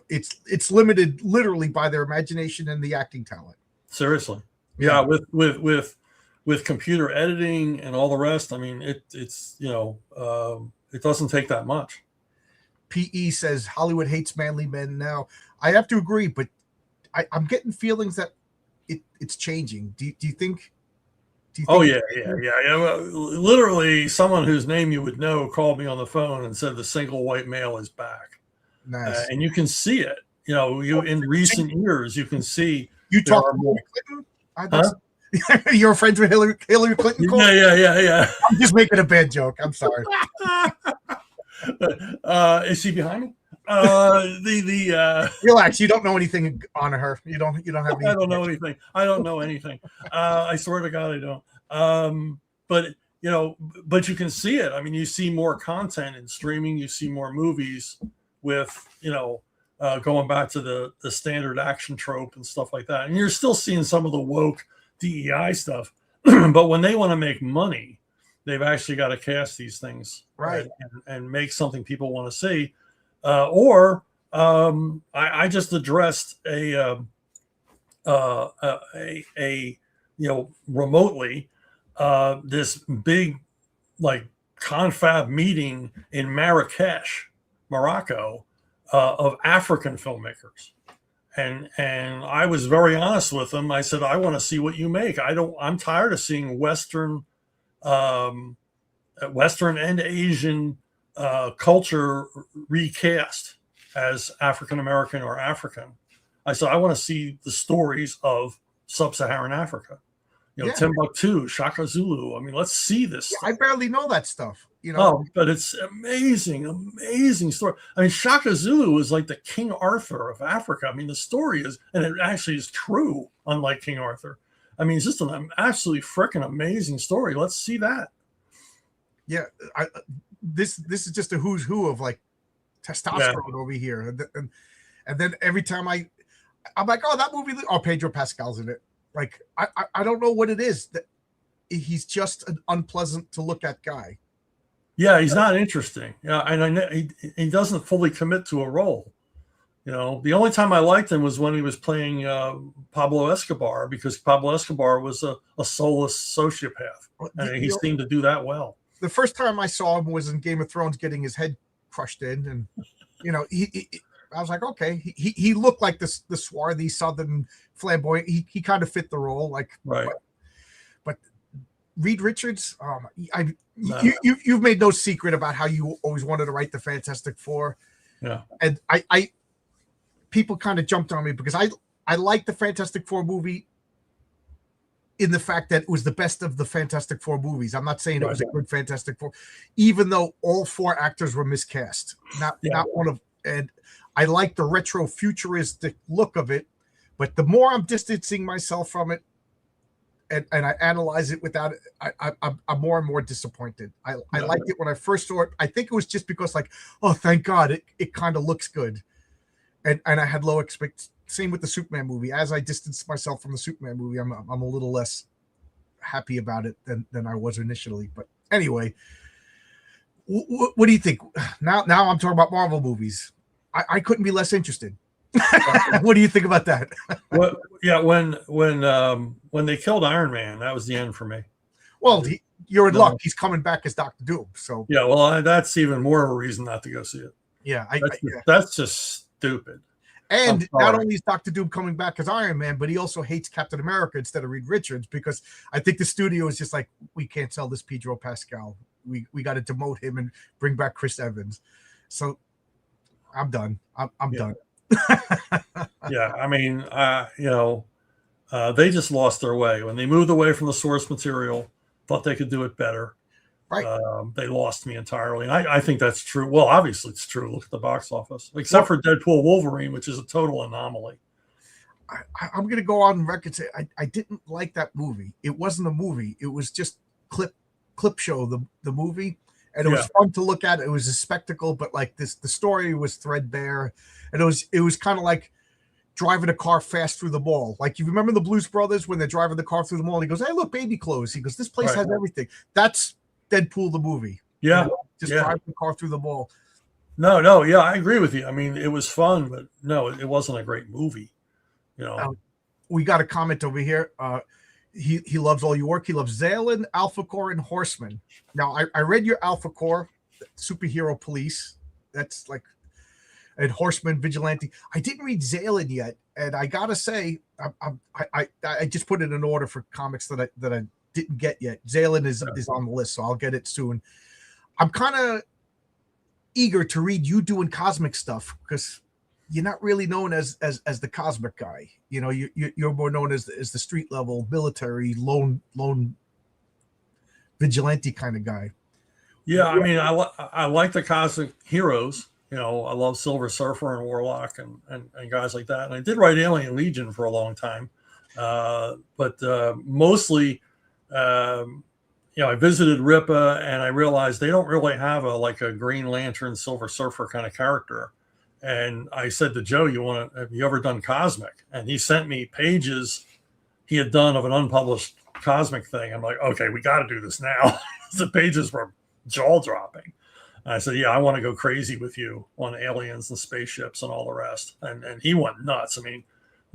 It's limited literally by their imagination and the acting talent. Seriously. Yeah. With computer editing and all the rest, I mean, it's it doesn't take that much. PE says Hollywood hates manly men now. I have to agree, but I'm getting feelings that it's changing. Do you think? Oh yeah. Well, literally, someone whose name you would know called me on the phone and said the single white male is back. Nice. And you can see it. In recent years, you can see. You talk to Hillary Clinton? You're friends with Hillary Clinton? Yeah. I'm just making a bad joke. I'm sorry. Is she behind me? Relax. You don't know anything on her. You don't have any. I don't know anything. I swear to God, I don't. But you can see it. I mean, you see more content in streaming. You see more movies with going back to the standard action trope and stuff like that. And you're still seeing some of the woke DEI stuff, but when they want to make money, they've actually got to cast these things right and make something people want to see. I just addressed remotely this big like confab meeting in Marrakesh, Morocco, of African filmmakers. And I was very honest with them. I said, I want to see what you make. I'm tired of seeing Western and Asian culture recast as African American or African. I said, I want to see the stories of sub-Saharan Africa. Timbuktu, Shaka Zulu. I mean, let's see this. I barely know that stuff. But it's amazing story. I mean, Shaka Zulu is like the King Arthur of Africa. I mean, the story is, and it actually is true, unlike King Arthur. I mean, it's just an absolutely freaking amazing story. Let's see that. Yeah, this is just a who's who of like testosterone over here, and then every time I'm like, oh, that movie, oh, Pedro Pascal's in it. Like, I don't know what it is. That he's just an unpleasant to look at guy. Yeah, he's not interesting. Yeah, and he doesn't fully commit to a role. The only time I liked him was when he was playing Pablo Escobar, because Pablo Escobar was a soulless sociopath, and he seemed to do that well. The first time I saw him was in Game of Thrones, getting his head crushed in, and I was like, okay, he looked like the swarthy Southern flamboyant. He kind of fit the role, like right. But Reed Richards, you've made no secret about how you always wanted to write the Fantastic Four. Yeah, and I people kind of jumped on me because I liked the Fantastic Four movie in the fact that it was the best of the Fantastic Four movies. I'm not saying it was a good Fantastic Four, even though all four actors were miscast. Not one of, and I like the retro futuristic look of it, but the more I'm distancing myself from it and I analyze it without it, I'm more and more disappointed. I liked it when I first saw it. I think it was just because like, oh, thank God, it kind of looks good. And I had low expectations. Same with the Superman movie. As I distanced myself from the Superman movie, I'm a little less happy about it than I was initially. But anyway, what do you think? Now I'm talking about Marvel movies. I couldn't be less interested. What do you think about that? When they killed Iron Man, that was the end for me. Well, you're in luck. He's coming back as Dr. Doom. So yeah, well, that's even more of a reason not to go see it. Yeah, that's just stupid. And not only is Doctor Doom coming back as Iron Man, but he also hates Captain America instead of Reed Richards, because I think the studio is just like, we can't sell this Pedro Pascal. We got to demote him and bring back Chris Evans. So I'm done. I'm done. Yeah, I mean, they just lost their way when they moved away from the source material. Thought they could do it better. Right. They lost me entirely, and I think that's true. Well, obviously it's true. Look at the box office, except for Deadpool Wolverine, which is a total anomaly. I'm going to go on record and say I didn't like that movie. It wasn't a movie. It was just clip show, the movie. And it was fun to look at. It was a spectacle, but like the story was threadbare. And it was kind of like driving a car fast through the mall. Like, you remember the Blues Brothers when they're driving the car through the mall? And he goes, "Hey, look, baby clothes." He goes, "This place has everything." That's Deadpool the movie. Yeah. Just driving the car through the mall. No, yeah, I agree with you. I mean, it was fun, but no, it wasn't a great movie. We got a comment over here. He loves all your work. He loves Zalen, Alpha Core, and Horseman. Now, I read your Alpha Core, Superhero Police. That's like, and Horseman, Vigilante. I didn't read Zalen yet, and I gotta say, I just put it in order for comics that I didn't get yet. Zalen is on the list, so I'll get it soon. I'm kind of eager to read you doing cosmic stuff, because you're not really known as the cosmic guy. You're more known as the street level military lone vigilante kind of guy. Yeah, I mean, I like the cosmic heroes. I love Silver Surfer and Warlock and guys like that. And I did write Alien Legion for a long time, but mostly, I visited Ripa and I realized they don't really have a Green Lantern, Silver Surfer kind of character. And I said to Joe, have you ever done cosmic? And he sent me pages he had done of an unpublished cosmic thing. I'm like, okay, we got to do this now. The pages were jaw dropping. I said, yeah, I want to go crazy with you on aliens and spaceships and all the rest. And he went nuts. I mean,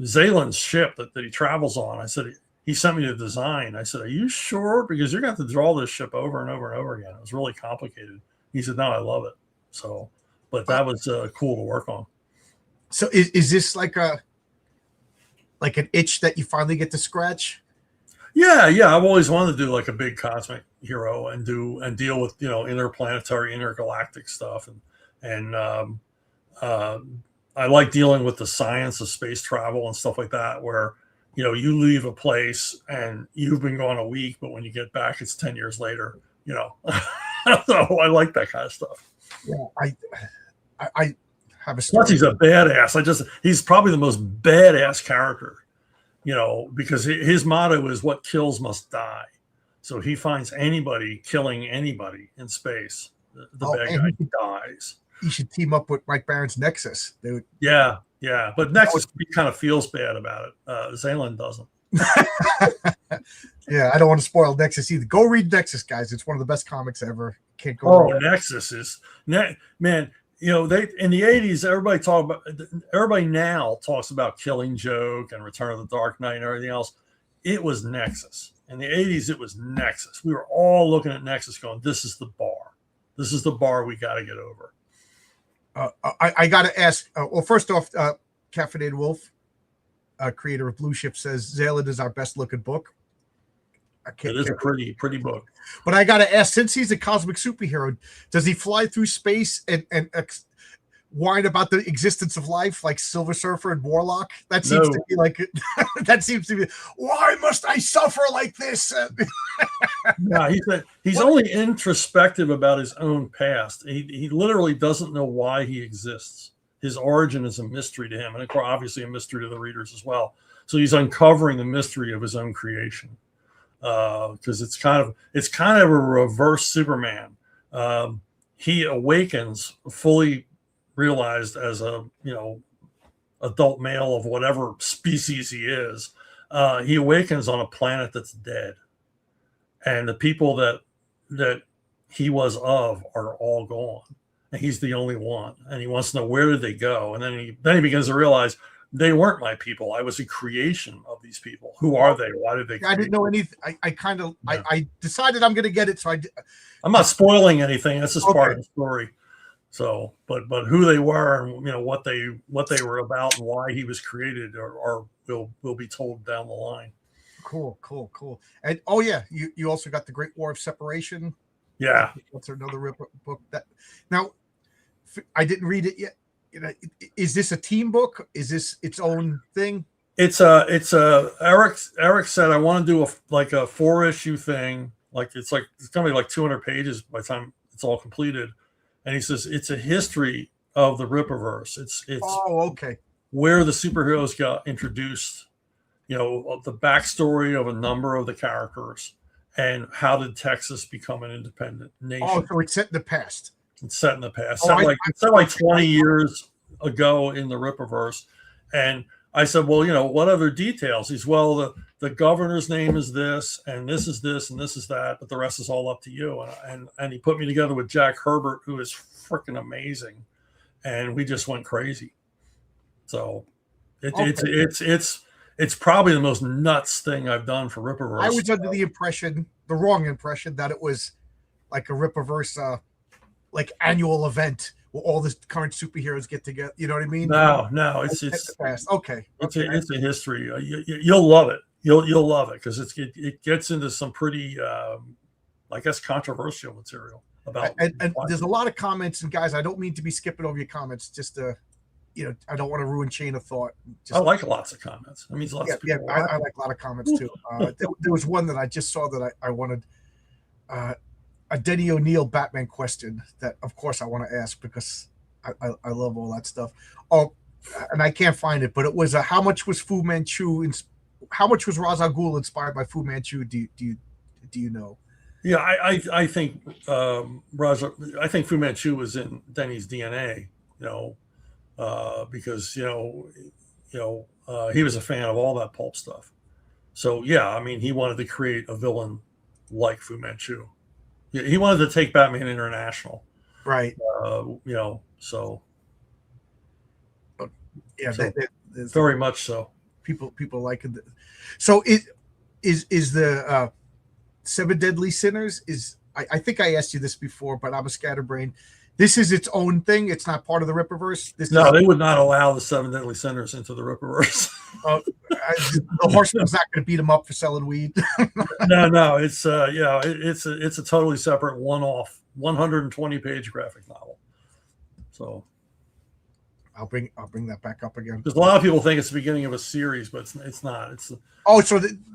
Zalen's ship that he travels on, I said, he sent me the design. I said, are you sure? Because you're going to have to draw this ship over and over and over again. It was really complicated. He said, no, I love it. So, but that was cool to work on. So is this like an itch that you finally get to scratch? Yeah. I've always wanted to do like a big cosmic hero and deal with interplanetary, intergalactic stuff, and I like dealing with the science of space travel and stuff like that, where you leave a place and you've been gone a week, but when you get back, it's 10 years later. So I like that kind of stuff. Yeah, I have a story. Plus, he's a badass. He's probably the most badass character. Because his motto is "What kills must die." So he finds anybody killing anybody in space, the bad guy dies. He should team up with Mike Barron's Nexus. Yeah. But Nexus kind of feels bad about it. Zalen doesn't. Yeah, I don't want to spoil Nexus either. Go read Nexus, guys. It's one of the best comics ever. Can't go wrong. Nexus is man. They in the 80s, everybody now talks about Killing Joke and Return of the Dark Knight and everything else. It was Nexus. In the 80s, it was Nexus. We were all looking at Nexus going, this is the bar. This is the bar we got to get over. I got to ask, well, first off, Caffeinated Wolf, creator of Blue Ship, says Zalen is our best looking book. It is a pretty book. But I got to ask, since he's a cosmic superhero, does he fly through space and whine about the existence of life like Silver Surfer and Warlock? That seems to be like, why must I suffer like this? No, he's only introspective about his own past. He literally doesn't know why he exists. His origin is a mystery to him, and obviously a mystery to the readers as well. So he's uncovering the mystery of his own creation. Because it's kind of a reverse Superman. He awakens fully realized as a adult male of whatever species he is. He awakens on a planet that's dead, and the people that he was of are all gone, and he's the only one. And he wants to know, where did they go? And then he begins to realize, they weren't my people. I was a creation of these people. Who are they? Why did they? I didn't know anything. I decided I'm going to get it. So I'm not spoiling anything. That's just part of the story. So, but who they were and what they were about and why he was created are will be told down the line. Cool, cool, cool. And oh yeah, you also got the Great War of Separation. Yeah, That's another book that now I didn't read it yet. Is this a team book? Is this its own thing? It's Eric said I want to do a 4-issue thing. It's gonna be like 200 pages by the time it's all completed. And he says it's a history of the Rippaverse. It's okay, where the superheroes got introduced, the backstory of a number of the characters, and how did Texas become an independent nation. Oh, so it's set in the past. It's set in the past. It's set like 20 years ago in the Rippaverse. And I said, well, what other details? He's, well, the governor's name is this, and this is this, and this is that, but the rest is all up to you. And he put me together with Jack Herbert, who is freaking amazing, and we just went crazy. So it's probably the most nuts thing I've done for Rippaverse. I was under the wrong impression, that it was like a Rippaverse, like annual event where all the current superheroes get together. You know what I mean? No, it's past. Okay. It's a history. You'll love it. You'll love it because it gets into some pretty, I guess, controversial material about. And there's a lot of comments, and guys, I don't mean to be skipping over your comments. Just to, I don't want to ruin chain of thought. I like lots of comments. I mean, lots of people. Yeah, I like a lot of comments too. There was one that I just saw that I wanted. A Denny O'Neil Batman question that, of course, I want to ask because I love all that stuff. Oh, and I can't find it, but it was how much was Fu Manchu? How much was Ra's al Ghul inspired by Fu Manchu? Do you know? Yeah, I think I think Fu Manchu was in Denny's DNA. Because he was a fan of all that pulp stuff. So yeah, I mean, he wanted to create a villain like Fu Manchu. He wanted to take Batman International, right? So yeah, so very much so. People like it. So it is the 7 Deadly Sinners is. I think I asked you this before, but I'm a scatterbrain. This is its own thing. It's not part of the Rippaverse. They would not allow the 7 Deadly Sinners into the Rippaverse. The Horseman's not going to beat him up for selling weed. No. It's it's a totally separate one-off 120-page graphic novel. So I'll bring that back up again. Because a lot of people think it's the beginning of a series, but it's not. So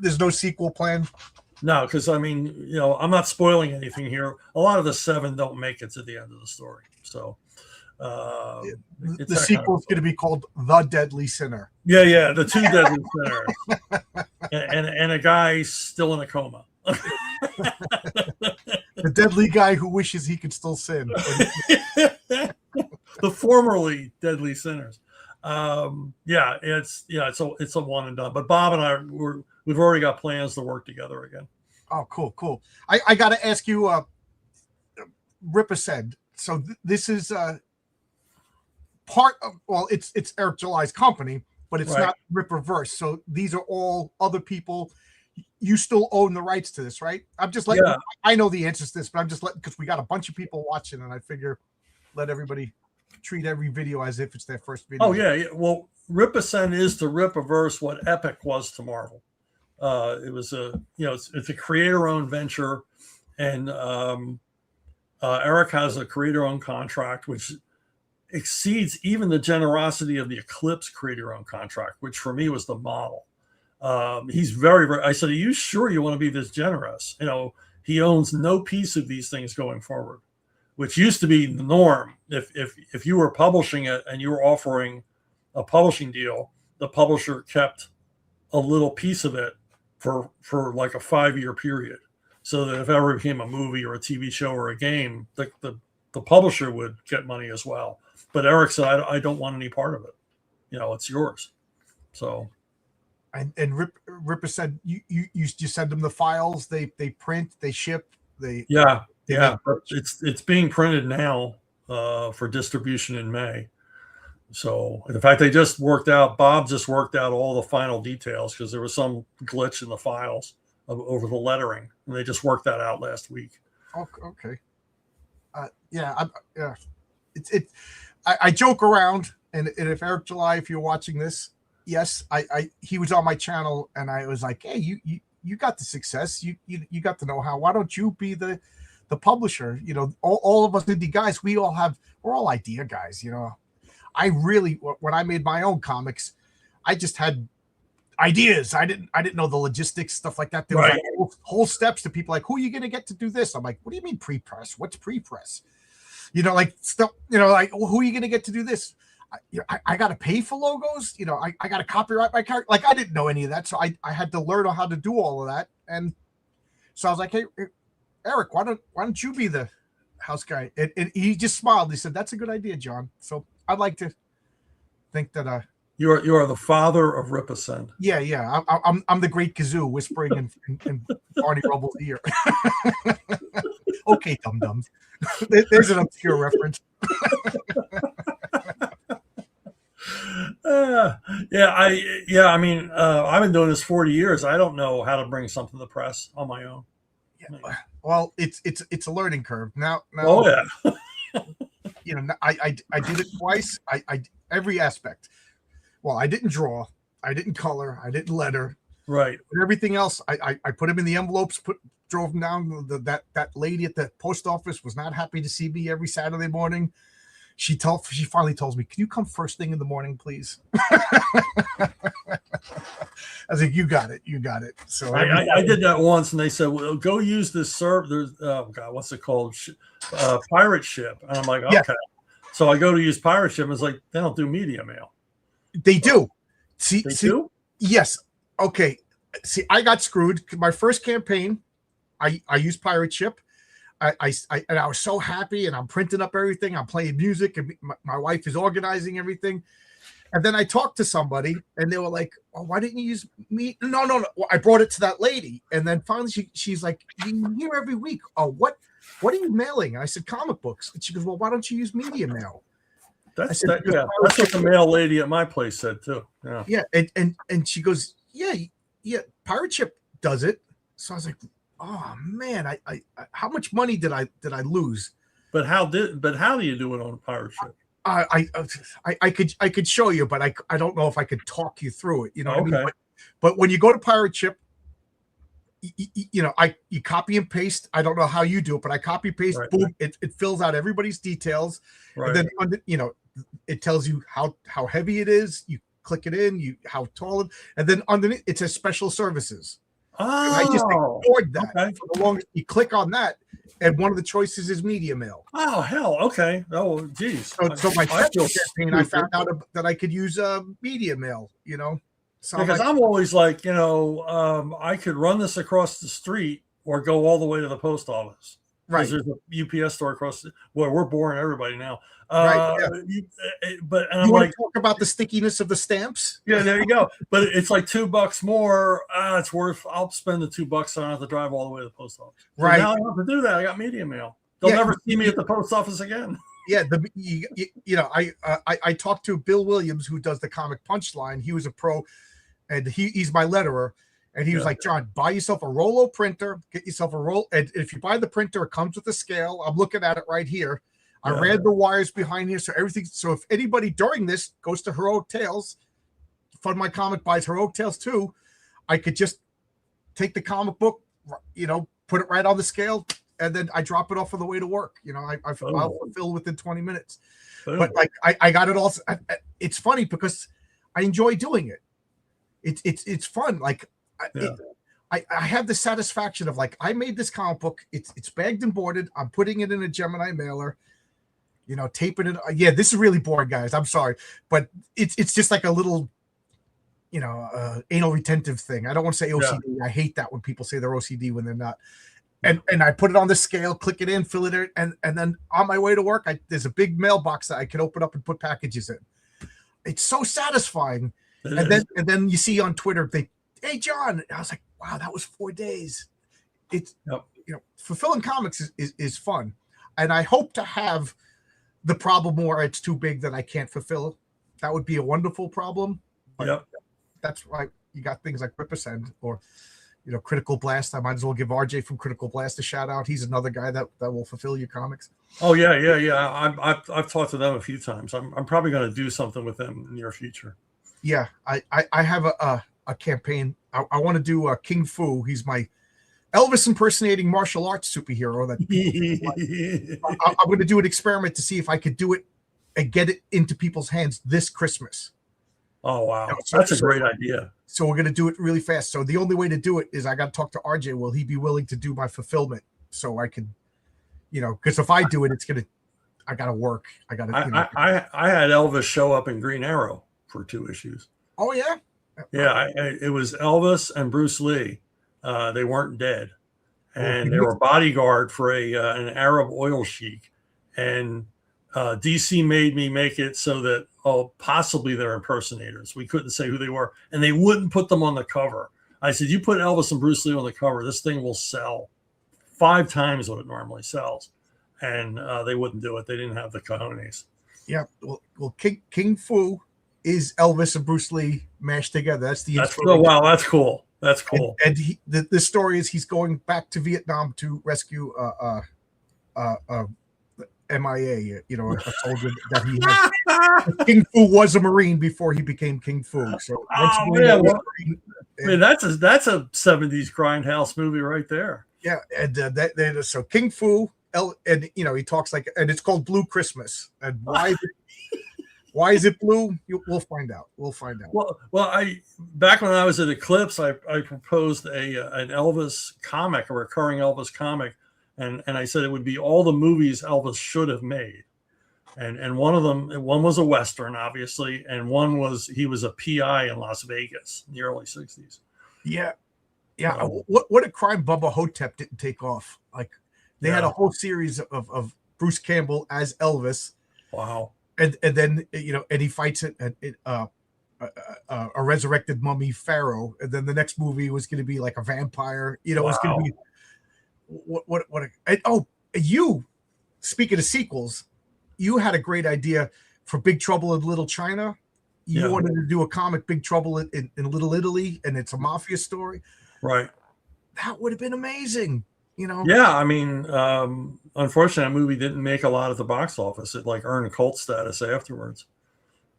there's no sequel plan. No, because I mean, I'm not spoiling anything here. A lot of the 7 don't make it to the end of the story. So the sequel is going to be called The Deadly Sinner. Yeah, the 2 Deadly Sinners, and a guy still in a coma. The deadly guy who wishes he could still sin. The formerly deadly sinners. It's a one and done. But Bob and I we've already got plans to work together again. Oh, cool. I got to ask you, Ripper said. So this is part of. Well, it's Eric July's company, but it's not Rippaverse. So these are all other people. You still own the rights to this, right? I'm just letting. I know the answers to this, but I'm just letting because we got a bunch of people watching, and I figure let everybody treat every video as if it's their first video. Oh yeah. Well, Rippaverse is to Rippaverse what Epic was to Marvel. It was it's a creator-owned venture, and Eric has a creator-owned contract, which exceeds even the generosity of the Eclipse creator-owned contract, which for me was the model. He's very, very. I said, "Are you sure you want to be this generous?" He owns no piece of these things going forward, which used to be the norm. If you were publishing it and you were offering a publishing deal, the publisher kept a little piece of it for like a 5-year period, so that if it ever became a movie or a TV show or a game, the publisher would get money as well. But Eric said, I don't want any part of it. It's yours. So. And Ripper said you send them the files, they print, they ship, it's being printed now for distribution in May. So in fact, Bob just worked out all the final details because there was some glitch in the files over the lettering, and they just worked that out last week. Okay. I joke around, and if Eric July, if you're watching this, yes, he was on my channel, and I was like, hey, you got the success, you got the know-how. Why don't you be the publisher? You know, all of us indie guys, we're all idea guys. You know, when I made my own comics, I just had ideas. I didn't know the logistics, stuff like that. There was like whole steps to people like, who are you going to get to do this? I'm like, what do you mean pre-press? What's pre-press? You know, like stuff, you know, like, well, who are you going to get to do this? I got to pay for logos. You know, I got to copyright my character. Like, I didn't know any of that. So I had to learn how to do all of that. And so I was like, hey, Eric, why don't you be the house guy? And he just smiled. He said, that's a good idea, John. So I'd like to think that, you are the father of Ripascend. Yeah. I'm the great kazoo whispering in Barney Rubble's ear. Okay, dum-dums. There's an obscure reference. I mean, I've been doing this 40 years. I don't know how to bring something to the press on my own. Yeah. Well, it's a learning curve. Now oh yeah. You know, I did it twice. I every aspect. Well, I didn't draw, I didn't color, I didn't letter. Right. But everything else, I put them in the envelopes, drove them down. That lady at the post office was not happy to see me every Saturday morning. She finally tells me, can you come first thing in the morning, please? I was like, you got it. So I did that once, and they said, well, go use this there's what's it called? Pirate Ship. And I'm like, okay. Yeah. So I go to use Pirate Ship, and it's like, they don't do media mail. They do. They do? Yes. Okay. See, I got screwed. My first campaign, I used Pirate Ship. And I was so happy, and I'm printing up everything. I'm playing music, and my wife is organizing everything. And then I talked to somebody, and they were like, "Oh, why didn't you use me?" No. Well, I brought it to that lady, and then finally she's like, "You're here every week. Oh, what are you mailing?" And I said, "Comic books." And she goes, "Well, why don't you use media mail?" That's what the mail lady at my place said too. Yeah. And she goes, yeah, Pirate Ship does it. So I was like, oh man, I how much money did I lose? But how do you do it on a Pirate Ship? I could show you, but I don't know if I could talk you through it. You know what I mean? But when you go to Pirate Ship, you know, you copy and paste. I don't know how you do it, but I copy paste. Right. Boom! It fills out everybody's details. Right. And then you know, it tells you how heavy it is. You click it in. How tall it, and then underneath it says special services. Oh, and I just ignored that. Okay. For the longest, you click on that, and one of the choices is media mail. Oh hell, okay. Oh geez. So my second campaign, I found out that I could use media mail. You know. So because I'm always like, you know, I could run this across the street or go all the way to the post office. Right. There's a UPS store across. Well, we're boring everybody now. Right. Yeah. But and I'm like, talk about the stickiness of the stamps. Yeah, there you go. But it's like $2 more. It's worth. I'll spend the $2. So I don't have to drive all the way to the post office. So right. Now I don't have to do that. I got media mail. They'll never see me at the post office again. Yeah, you know, I talked to Bill Williams, who does the Comic Punchline. He was a pro. And he's my letterer. And he was like, John, buy yourself a Rollo printer, get yourself a roll. And if you buy the printer, it comes with a scale. I'm looking at it right here. I ran the wires behind here. So everything. So if anybody during this goes to Heroic Tales, Fund My Comic buys Heroic Tales too, I could just take the comic book, you know, put it right on the scale, and then I drop it off on the way to work. You know, I'll fulfill within 20 minutes. But like I got it all. It's funny because I enjoy doing it. It's fun. Like I have the satisfaction of like, I made this comic book. It's bagged and boarded. I'm putting it in a Gemini mailer, you know, taping it. Yeah, this is really boring, guys. I'm sorry, but it's just like a little, you know, anal retentive thing. I don't want to say OCD. Yeah. I hate that when people say they're OCD when they're not. And I put it on the scale, click it in, fill it in, and then on my way to work, there's a big mailbox that I can open up and put packages in. It's so satisfying. And then you see on Twitter, hey John, I was like, wow, that was 4 days. It's you know, fulfilling comics is fun, and I hope to have the problem where it's too big that I can't fulfill. That would be a wonderful problem. But that's why you got things like Ripascend, or Critical Blast. I might as well give RJ from Critical Blast a shout out. He's another guy that will fulfill your comics. Oh yeah. I've talked to them a few times. I'm probably going to do something with them in the near future. Yeah, I have a campaign. I want to do King Fu. He's my Elvis impersonating martial arts superhero. I'm going to do an experiment to see if I could do it and get it into people's hands this Christmas. Oh wow, that's a great idea. So we're going to do it really fast. So the only way to do it is I got to talk to RJ. Will he be willing to do my fulfillment so I can, because if I do it, I got to work. I got to. I had Elvis show up in Green Arrow for 2 issues. Oh yeah. Yeah, it was Elvis and Bruce Lee. They weren't dead, and they were bodyguard for an Arab oil sheik, and DC made me make it so that possibly they're impersonators. We couldn't say who they were, and they wouldn't put them on the cover. I said, you put Elvis and Bruce Lee on the cover, this thing will sell 5 times what it normally sells, and they wouldn't do it. They didn't have the cojones. Yeah, well, King Fu is Elvis and Bruce Lee mashed together. That's the oh wow, that's cool. That's cool. And the story is he's going back to Vietnam to rescue MIA, a soldier that he had. King Fu was a Marine before he became King Fu. So that's a 70s grindhouse movie right there. Yeah, and so King Fu, and he talks like, and it's called Blue Christmas. And why is it blue? We'll find out. Well, back when I was at Eclipse, I proposed an Elvis comic, a recurring Elvis comic, and I said it would be all the movies Elvis should have made, and one was a Western, obviously, and one was he was a PI in Las Vegas in the early 60s. Yeah. What a crime Bubba Hotep didn't take off. Like they had a whole series of Bruce Campbell as Elvis. Wow. And then and he fights a resurrected mummy pharaoh, and then the next movie was going to be like a vampire. It was going to be you. Speaking of sequels, you had a great idea for Big Trouble in Little China. You wanted to do a comic, Big Trouble in Little Italy, and it's a mafia story. Right. That would have been amazing. Yeah, I mean, unfortunately, that movie didn't make a lot at the box office. It earned cult status afterwards.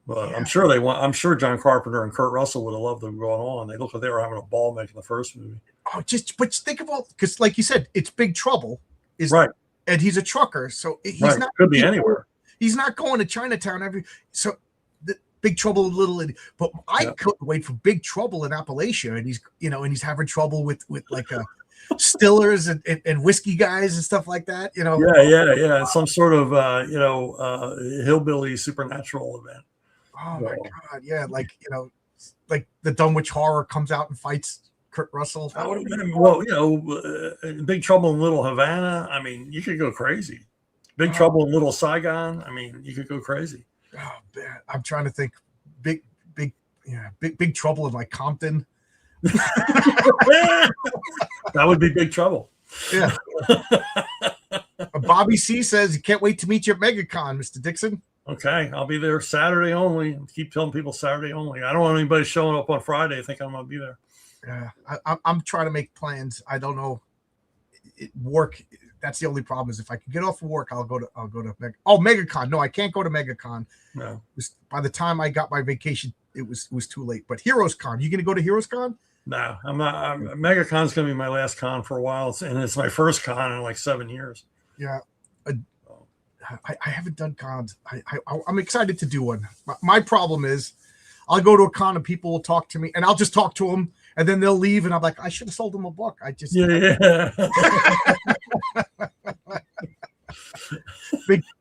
But I'm sure John Carpenter and Kurt Russell would have loved them going on. They looked like they were having a ball making the first movie. Oh, but think about, because like you said, it's Big Trouble, right? And he's a trucker, so he's not could be anywhere. He's not going to Chinatown so the Big Trouble in Little Italy. But I couldn't wait for Big Trouble in Appalachia, and he's having trouble with like a. Stillers and whiskey guys and stuff like that, Yeah. Some sort of hillbilly supernatural event. Oh my god, yeah, like the Dunwich Horror comes out and fights Kurt Russell. That would have been Big Trouble in Little Havana. I mean, you could go crazy. Big Trouble in Little Saigon. I mean, you could go crazy. Oh man, I'm trying to think. Big Trouble in like Compton. That would be Big Trouble. Yeah. Bobby C says he can't wait to meet you at MegaCon, Mr. Dixon. Okay, I'll be there Saturday only. Keep telling people Saturday only. I don't want anybody showing up on Friday thinking I'm going to be there. Yeah, I'm trying to make plans. I don't know. Work. That's the only problem. Is if I can get off of work, I'll go to MegaCon. No, I can't go to MegaCon. No. By the time I got my vacation, it was too late. But Heroes Con, you going to go to Heroes Con? No, I'm not. MegaCon's going to be my last con for a while, and it's my first con in like 7 years. Yeah, I haven't done cons. I'm excited to do one. My problem is, I'll go to a con and people will talk to me, and I'll just talk to them, and then they'll leave, and I'm like, I should have sold them a book.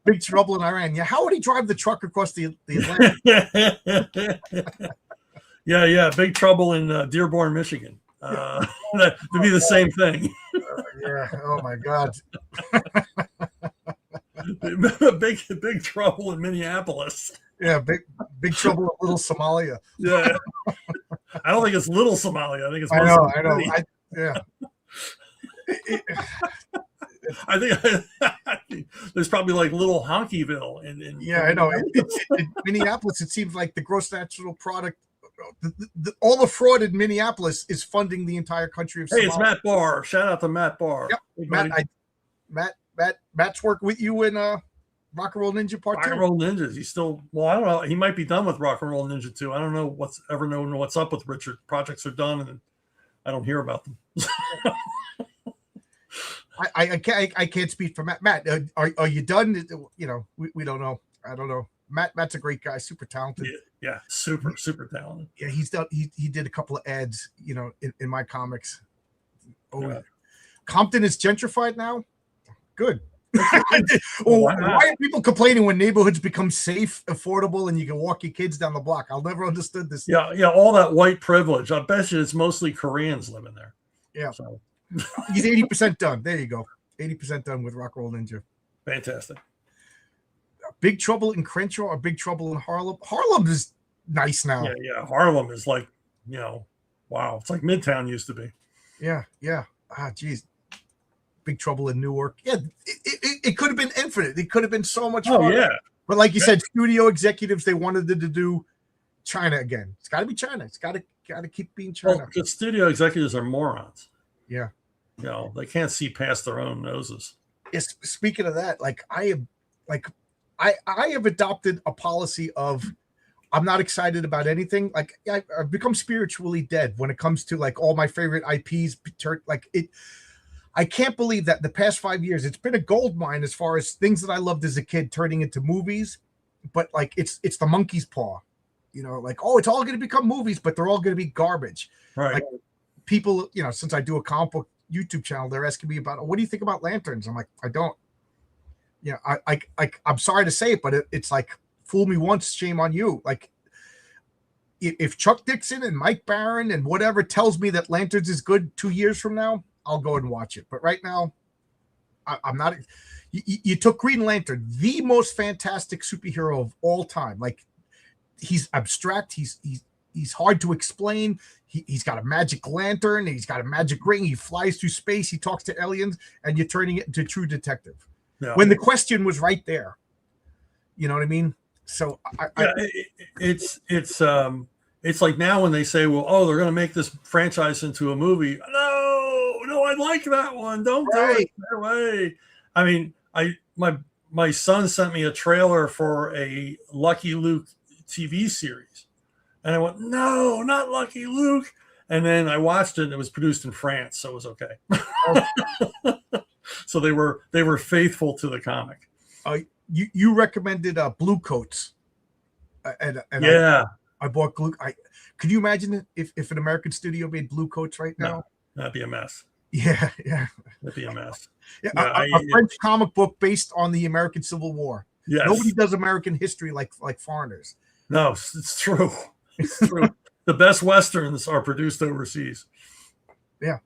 Big Trouble in Iran. Yeah, how would he drive the truck across the Atlantic? Yeah, Big Trouble in Dearborn, Michigan. That would be the same thing. Oh my God. Big Trouble in Minneapolis. Yeah, Big Trouble in Little Somalia. Yeah. I don't think it's Little Somalia. I think it's. I know. I think there's probably like Little Honkyville. I know. In Minneapolis, it seems like the gross national product all the fraud in Minneapolis is funding the entire country of Somalia. Hey, it's Matt Barr. Shout out to Matt Barr. Yep. Hey, Matt's worked with you in Rock and Roll Ninja Part 2. Rock and Roll Ninjas. He's still, well, I don't know. He might be done with Rock and Roll Ninja 2. I don't know what's up with Richard. Projects are done and I don't hear about them. I can't speak for Matt. Matt, are you done? You know, we don't know. I don't know. Matt's a great guy, super talented. Yeah, super talented. Yeah, he's done. He did a couple of ads, you know, in my comics. Oh, yeah. Compton is gentrified now. Good. Why are people complaining when neighborhoods become safe, affordable, and you can walk your kids down the block? I'll never understood this. Yeah, all that white privilege. I bet you it's mostly Koreans living there. Yeah. So. He's 80% done. There you go. 80% done with Rock Roll Ninja. Fantastic. Big Trouble in Crenshaw or Big Trouble in Harlem? Harlem is nice now. Yeah. Harlem is like, you know, wow. It's like Midtown used to be. Yeah. Ah, geez. Big Trouble in Newark. Yeah, it could have been infinite. It could have been so much fun. Yeah. But like you said, studio executives, they wanted to do China again. It's got to be China. It's got to keep being China. Well, because studio executives are morons. Yeah. You know, they can't see past their own noses. Yes. Speaking of that, I have adopted a policy of I'm not excited about anything. Like I've become spiritually dead when it comes to like all my favorite IPs. I can't believe that the past 5 years, it's been a gold mine as far as things that I loved as a kid turning into movies. But like it's the monkey's paw, you know, like, oh, it's all going to become movies, but they're all going to be garbage. Right. Like people, you know, since I do a comic book YouTube channel, they're asking me about, what do you think about Lanterns? I'm like, I don't, you know, I'm sorry to say it, but it's like, fool me once, shame on you. Like if Chuck Dixon and Mike Barron and whatever tells me that Lanterns is good 2 years from now, I'll go and watch it. But right now, I'm not. You took Green Lantern, the most fantastic superhero of all time. Like he's abstract. He's hard to explain. He's got a magic lantern. He's got a magic ring. He flies through space. He talks to aliens, and you're turning it into True Detective. Yeah. When the question was right there, you know what I mean? So it's like now when they say, well, oh, they're going to make this franchise into a movie. No, I like that one. Don't do it that way. I mean, my son sent me a trailer for a Lucky Luke TV series, and I went, no, not Lucky Luke. And then I watched it, and it was produced in France, so it was okay. So they were faithful to the comic. You recommended Blue Coats, and yeah. I bought Blue. Could you imagine if an American studio made Blue Coats right now? No, that'd be a mess. Yeah. That'd be a mess. Yeah, a French comic book based on the American Civil War. Yes. Nobody does American history like foreigners. No, it's true. It's true. The best Westerns are produced overseas. Yeah.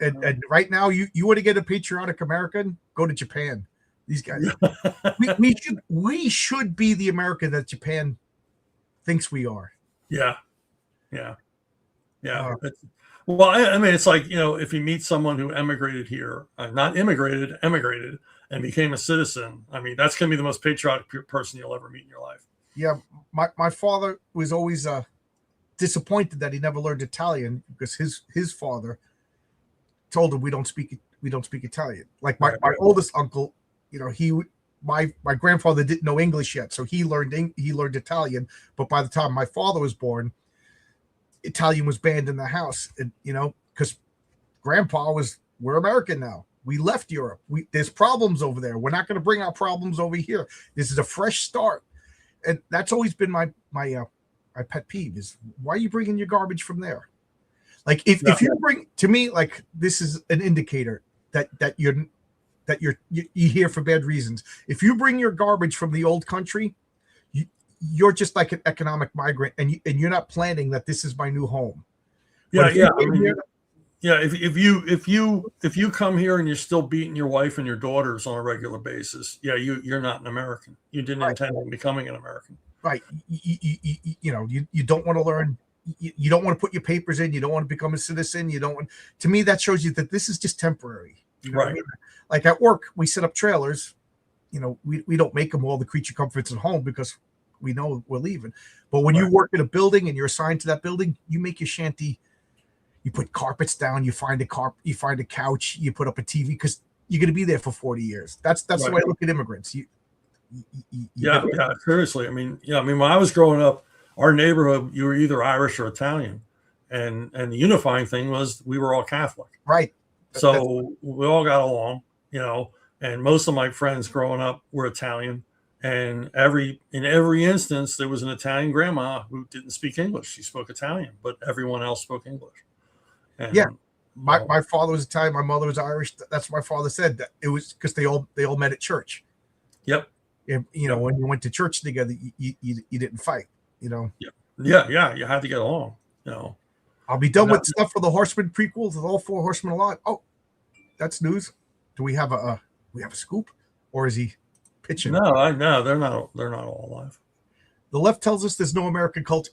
And right now, you want to get a patriotic American, go to Japan. These guys. we should be the America that Japan thinks we are. Yeah. Well, I mean, it's like, you know, if you meet someone who emigrated here, not immigrated, emigrated, and became a citizen, I mean, that's going to be the most patriotic person you'll ever meet in your life. Yeah, my father was always disappointed that he never learned Italian because his father told him we don't speak Italian. Like my oldest uncle, you know, my grandfather didn't know English yet, so he learned Italian. But by the time my father was born, Italian was banned in the house, and you know, because we're American now. We left Europe. There's problems over there. We're not going to bring our problems over here. This is a fresh start, and that's always been my pet peeve is why are you bringing your garbage from there? Like if you bring to me, like this is an indicator that you're here for bad reasons. If you bring your garbage from the old country, you're just like an economic migrant, and you're not planning that this is my new home. Yeah. If you come here and you're still beating your wife and your daughters on a regular basis, you're not an American. You didn't intend on becoming an American. Right. You don't want to learn. You don't want to put your papers in. You don't want to become a citizen. You don't want. To me, that shows you that this is just temporary. You know what I mean? Like at work, we set up trailers. You know, we don't make them all the creature comforts at home because we know we're leaving. But when you work in a building and you're assigned to that building, you make your shanty. You put carpets down. You find a couch. You put up a TV because you're going to be there for 40 years. That's the way I look at immigrants. Seriously. I mean, when I was growing up, our neighborhood, you were either Irish or Italian, and the unifying thing was we were all Catholic. Right. So we all got along, and most of my friends growing up were Italian, and in every instance there was an Italian grandma who didn't speak English. She spoke Italian, but everyone else spoke English. And, my father was Italian, my mother was Irish. That's what my father said. That it was because they all met at church. Yep. When you went to church together, you didn't fight. Yeah, you had to get along. I'll be done with stuff for the Horseman prequels with all 4 horsemen alive. Oh, that's news. Do we have a scoop, or is he pitching? No, they're not all alive. The left tells us there's no American culture.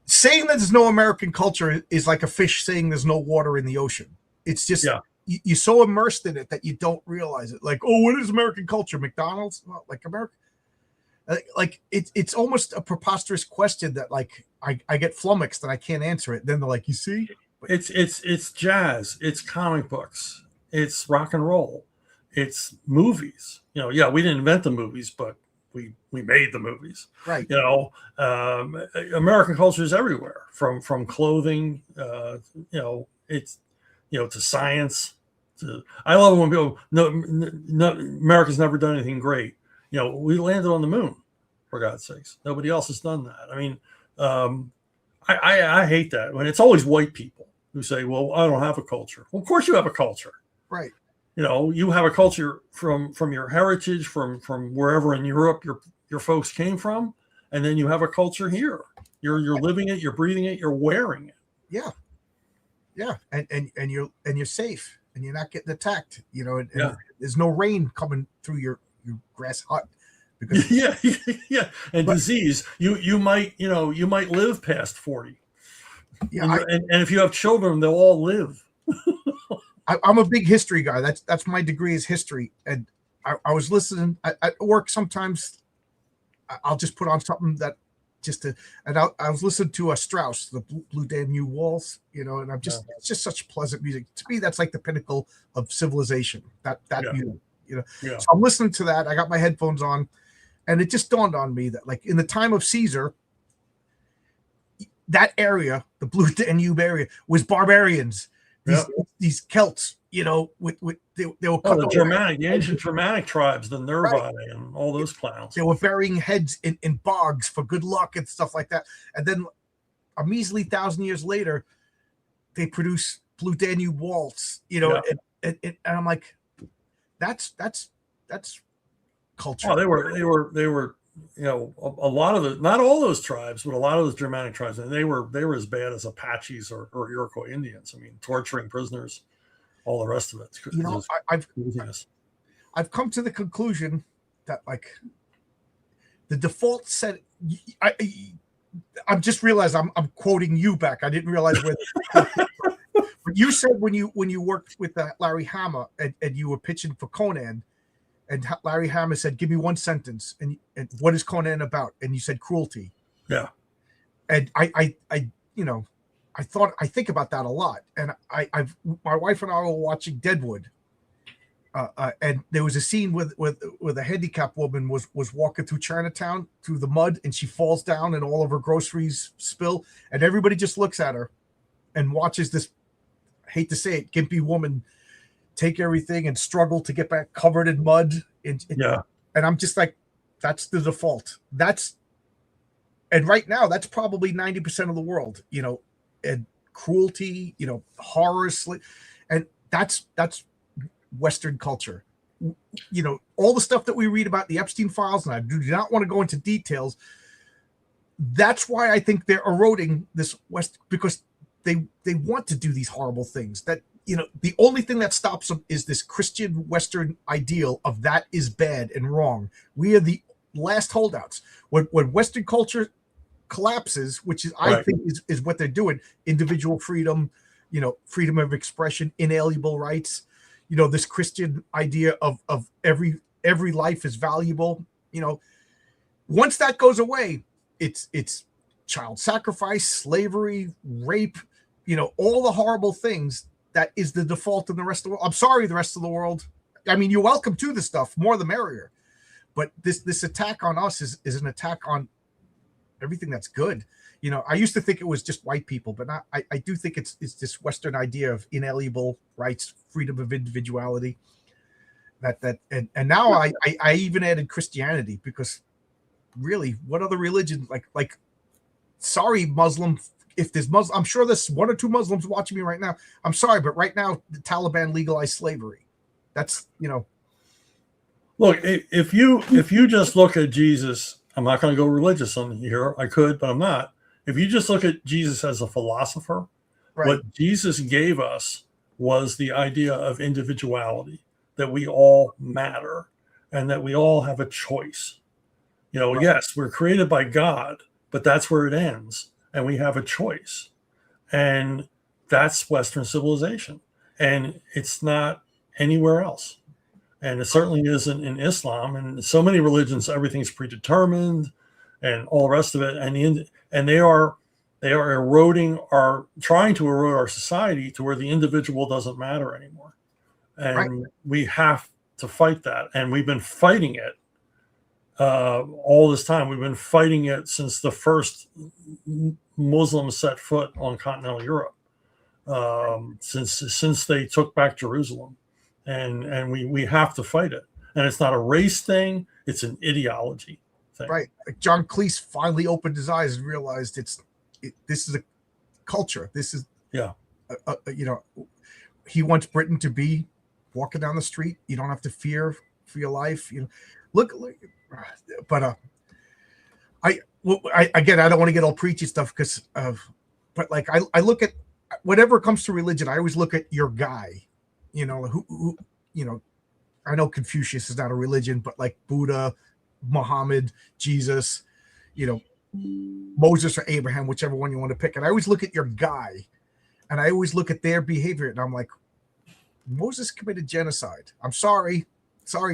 Saying that there's no American culture is like a fish saying there's no water in the ocean. It's just you're so immersed in it that you don't realize it. Like, oh, what is American culture? McDonald's? Not like America. Like it's almost a preposterous question that like I get flummoxed and I can't answer it. Then they're like, you see, it's jazz, it's comic books, it's rock and roll, it's movies. We didn't invent the movies, but we made the movies. Right. American culture is everywhere, from clothing, it's to science. I love it when people no America's never done anything great. We landed on the moon, for God's sakes. Nobody else has done that. I mean, I hate that when it's always white people who say, well, I don't have a culture. Well, of course you have a culture. Right. You have a culture from your heritage, from wherever in Europe your folks came from. And then you have a culture here. You're living it, you're breathing it, you're wearing it. Yeah. Yeah. And you're safe and you're not getting attacked, and there's no rain coming through your grass hut because and disease you might live past 40 and if you have children they'll all live. I'm a big history guy. That's my degree is history, and I was listening at work. Sometimes I'll just put on something that I was listening to Strauss, the Blue Danube Waltz, and it's just such pleasant music to me. That's like the pinnacle of civilization, that music. So I'm listening to that. I got my headphones on, and it just dawned on me that, like, in the time of Caesar, that area, the Blue Danube area, was barbarians. These Celts, they were the ancient Germanic tribes, the Nervii, and all those clowns. They were burying heads in bogs for good luck and stuff like that. And then a measly 1,000 years later, they produce Blue Danube Waltz, and I'm like, that's culture. Oh, they were a lot of not all those tribes, but a lot of those Germanic tribes, and they were as bad as Apaches or Iroquois Indians. I mean, torturing prisoners, all the rest of it. I've come to the conclusion that, like, the default set. I'm just realized I'm quoting you back. I didn't realize where. But you said when you worked with Larry Hama and you were pitching for Conan, and Larry Hama said, "Give me one sentence," and what is Conan about? And you said cruelty. Yeah. And I think about that a lot. And my wife and I were watching Deadwood, and there was a scene with a handicapped woman was walking through Chinatown through the mud, and she falls down and all of her groceries spill, and everybody just looks at her and watches this, I hate to say it, gimpy woman take everything and struggle to get back covered in mud. And I'm just like, that's the default. And right now that's probably 90% of the world, and cruelty, horror, and that's Western culture. All the stuff that we read about the Epstein files, and I do not want to go into details. That's why I think they're eroding this West, because they want to do these horrible things that, the only thing that stops them is this Christian Western ideal of that is bad and wrong. We are the last holdouts. When Western culture collapses, which is, I think is what they're doing, individual freedom, freedom of expression, inalienable rights, this Christian idea of every life is valuable, once that goes away, it's child sacrifice, slavery, rape, all the horrible things that is the default in the rest of the world. I'm sorry, the rest of the world. I mean, you're welcome to the stuff, more the merrier. But this attack on us is an attack on everything that's good. I used to think it was just white people, but I do think it's this Western idea of inalienable rights, freedom of individuality. And now I even added Christianity, because really, what other religion like sorry, Muslim, if there's Muslim, I'm sure there's one or two Muslims watching me right now. I'm sorry, but right now the Taliban legalized slavery. That's Look, if you just look at Jesus, I'm not going to go religious on here. I could, but I'm not. If you just look at Jesus as a philosopher, right. What Jesus gave us was the idea of individuality, that we all matter and that we all have a choice. Right. Yes, we're created by God, but that's where it ends. And we have a choice. And that's Western civilization. And it's not anywhere else. And it certainly isn't in Islam. And so many religions, everything's predetermined and all the rest of it. And they are trying to erode our society to where the individual doesn't matter anymore. And we have to fight that. And we've been fighting it all this time. We've been fighting it since the first Muslims set foot on continental Europe, since they took back Jerusalem. And we have to fight it. And it's not a race thing. It's an ideology thing. Right. Like John Cleese finally opened his eyes and realized this is a culture. This is, he wants Britain to be walking down the street. You don't have to fear for your life. Look, but I don't want to get all preachy stuff but like I look at whatever comes to religion, I always look at your guy. Who I know Confucius is not a religion, but like Buddha, Muhammad, Jesus, Moses or Abraham, whichever one you want to pick. And I always look at your guy, and I always look at their behavior, and I'm like, Moses committed genocide. I'm sorry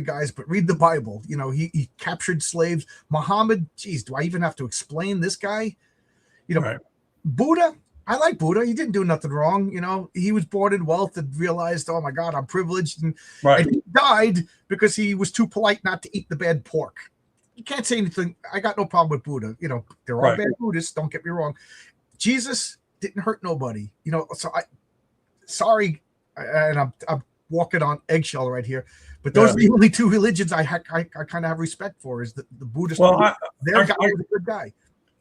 guys, but read the Bible. He captured slaves. Muhammad, geez, do I even have to explain this guy? Right. Buddha, I like Buddha. He didn't do nothing wrong. He was born in wealth and realized, oh my God, I'm privileged. And he died because he was too polite not to eat the bad pork. You can't say anything. I got no problem with Buddha. There are bad Buddhists. Don't get me wrong. Jesus didn't hurt nobody. So sorry, and I'm walking on eggshell right here. But those are the only two religions I kind of have respect for, is the Buddhist. Well, their guy was a good guy.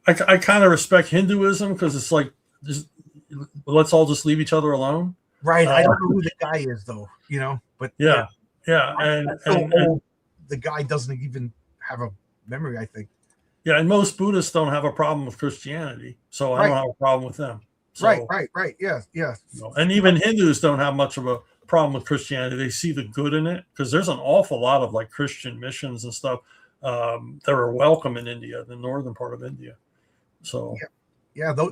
I kind of respect Hinduism, because it's like, let's all just leave each other alone. Right. I don't know who the guy is though, but yeah. And the guy doesn't even have a memory, I think. Yeah. And most Buddhists don't have a problem with Christianity. So I don't have a problem with them. So, right. Yeah. And even Hindus don't have much of a problem with Christianity. They see the good in it, because there's an awful lot of like Christian missions and stuff that are welcome in India, the northern part of India. So but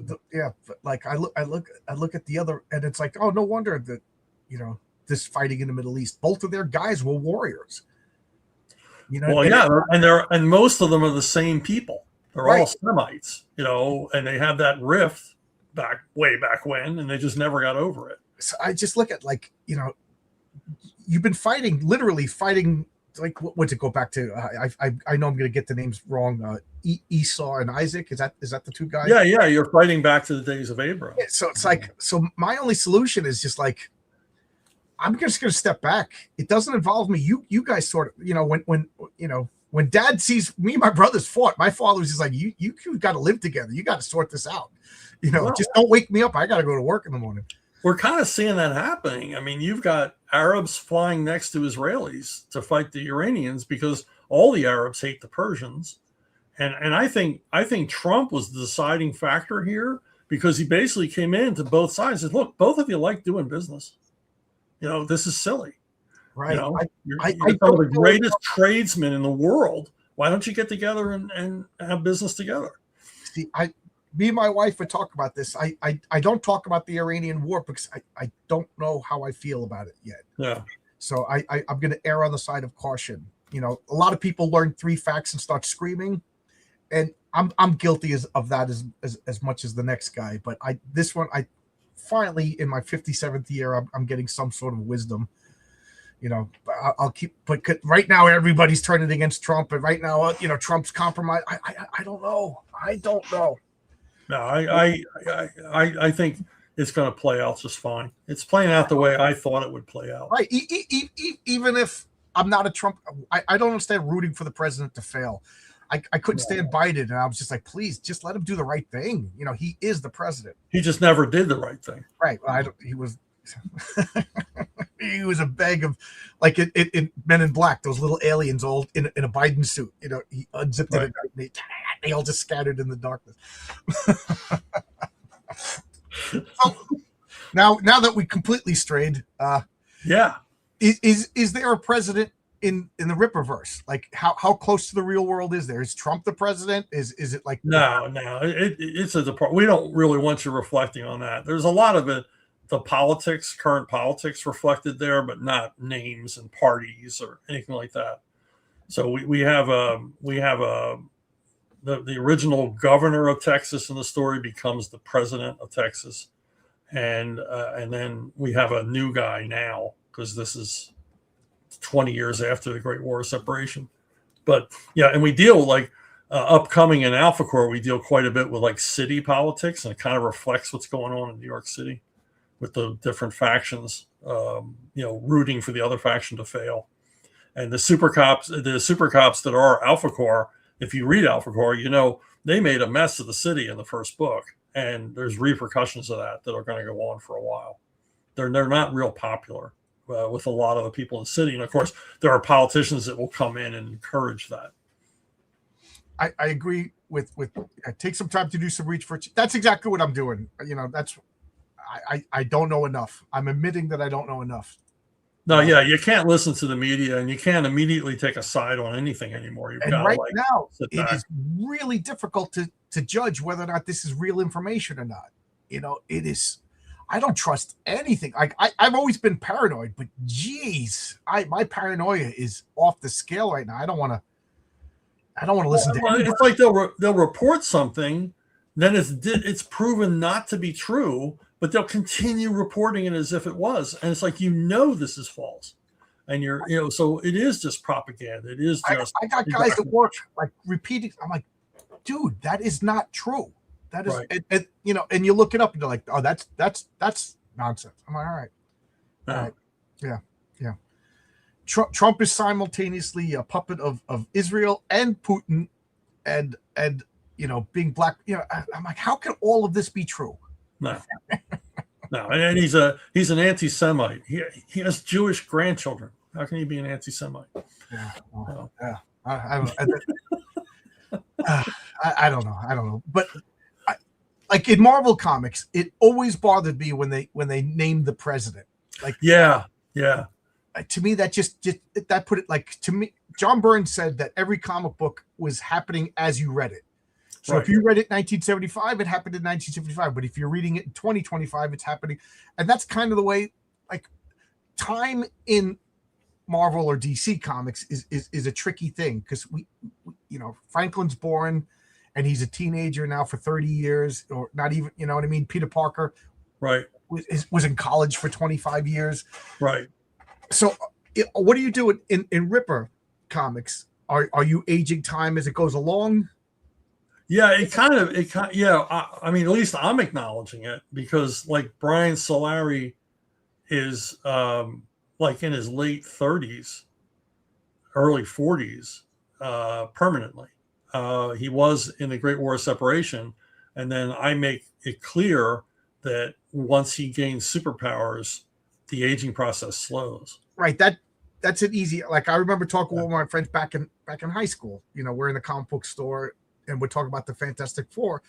like I look at the other, and it's like, oh, no wonder that this fighting in the Middle East, both of their guys were warriors. And most of them are the same people. They're all Semites, and they have that rift way back when, and they just never got over it. So I just look at, like, you've been literally fighting. Like, what to go back to? I know I'm going to get the names wrong. Esau and Isaac. Is that the two guys? Yeah. You're fighting back to the days of Abraham. Yeah, so it's like, so my only solution is just like, I'm just going to step back. It doesn't involve me. You guys sort of, when Dad sees me and my brothers fought, my father was just like, you got to live together. You got to sort this out. Just don't wake me up. I got to go to work in the morning. We're kind of seeing that happening. I mean, you've got Arabs flying next to Israelis to fight the Iranians, because all the Arabs hate the Persians. And I think Trump was the deciding factor here, because he basically came in to both sides and said, look, both of you like doing business. This is silly. Right. You're some of the greatest tradesmen in the world. Why don't you get together and have business together? See, me and my wife would talk about this. I don't talk about the Iranian war because I don't know how I feel about it yet. Yeah. So I'm going to err on the side of caution. A lot of people learn 3 facts and start screaming. and I'm guilty of that as much as the next guy. But this one I finally in my 57th year I'm getting some sort of wisdom. I'll keep. But right now everybody's turning against Trump, and right now Trump's compromised. I don't know. I don't know. No, I think it's going to play out just fine. It's playing out the way I thought it would play out. Right. Even if I'm not a Trump, I don't understand rooting for the president to fail. I couldn't stand Biden, and I was just like, please, just let him do the right thing. He is the president. He just never did the right thing. Right. He was. He was a bag of, like in Men in Black, those little aliens all in a Biden suit. He unzipped it, and they all just scattered in the darkness. So, now that we completely strayed, is there a president in the Ripperverse? Like how close to the real world is there? Is Trump the president? Is it like no? It's a department. We don't really want you reflecting on that. There's a lot of it. The current politics reflected there, but not names and parties or anything like that. So we have the original governor of Texas in the story becomes the president of Texas, and then we have a new guy now because this is 20 years after the Great War of Separation. But yeah, and we deal upcoming in Alpha Corps, we deal quite a bit with like city politics, and it kind of reflects what's going on in New York City with the different factions, rooting for the other faction to fail. And the super cops that are Alpha Corps, if you read Alpha Corps, they made a mess of the city in the first book, and there's repercussions of that are going to go on for a while. They're not real popular with a lot of the people in the city, and of course, there are politicians that will come in and encourage that. I agree with take some time to do some research. That's exactly what I'm doing. That's. I don't know enough. I'm admitting that I don't know enough. No, yeah, you can't listen to the media, and you can't immediately take a side on anything anymore. Right now, it is really difficult to judge whether or not this is real information or not. It is. I don't trust anything. I've always been paranoid, but geez, my paranoia is off the scale right now. I don't want to listen to. Anybody. It's like they'll report something, then it's proven not to be true, but they'll continue reporting it as if it was. And it's like, this is false. And so it is just propaganda. It is just. I got guys at work like repeating. I'm like, dude, that is not true. That is, right. And you look it up and they're like, oh, that's nonsense. I'm like, all right. Yeah. Trump is simultaneously a puppet of Israel and Putin and being black. I'm like, how can all of this be true? No, and he's an anti-Semite. He has Jewish grandchildren. How can he be an anti-Semite? Yeah. I don't know. But like in Marvel comics, it always bothered me when they named the president. Like yeah. To me, that just that put it like to me. John Byrne said that every comic book was happening as you read it. So if you read it in 1975, it happened in 1975. But if you're reading it in 2025, it's happening. And that's kind of the way, like, time in Marvel or DC comics is a tricky thing because we Franklin's born and he's a teenager now for 30 years or not even, you know what I mean? Peter Parker was in college for 25 years. Right. So what do you do in Ripper comics? Are you aging time as it goes along? Yeah, I mean, at least I'm acknowledging it because like Brian Solari is like in his late 30s, early 40s, permanently. He was in the Great War of Separation. And then I make it clear that once he gains superpowers, the aging process slows. Right. That's an easy, like I remember talking with my friends back in high school, we're in the comic book store and we're talking about the Fantastic Four.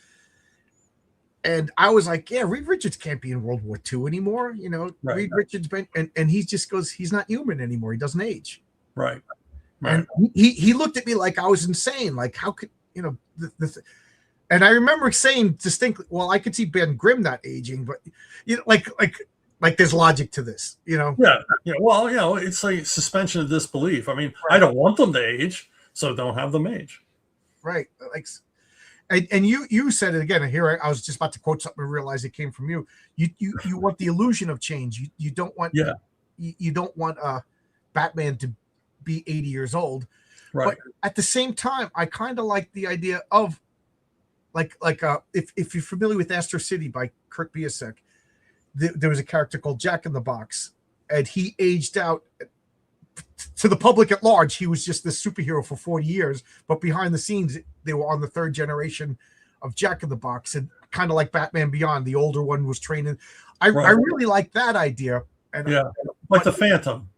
And I was like, yeah, Reed Richards can't be in World War II anymore. Reed Richards been, and he just goes, he's not human anymore. He doesn't age. Right. And he looked at me like I was insane. Like, how could, and I remember saying distinctly, well, I could see Ben Grimm not aging, but like there's logic to this, Yeah. Well, it's like suspension of disbelief. I mean, I don't want them to age, so don't have them age. Right. Like, and you said it again. Here I was just about to quote something and realize it came from you. You want the illusion of change. You don't want Yeah. you don't want Batman to be 80 years old. Right. But at the same time, I kind of like the idea of if you're familiar with Astro City by Kurt Busiek, there was a character called Jack in the Box, and he aged out. To the public at large, he was just this superhero for 40 years, but behind the scenes, they were on the third generation of Jack in the Box, and kind of like Batman Beyond, the older one was training. I really like that idea. And yeah, like the Phantom.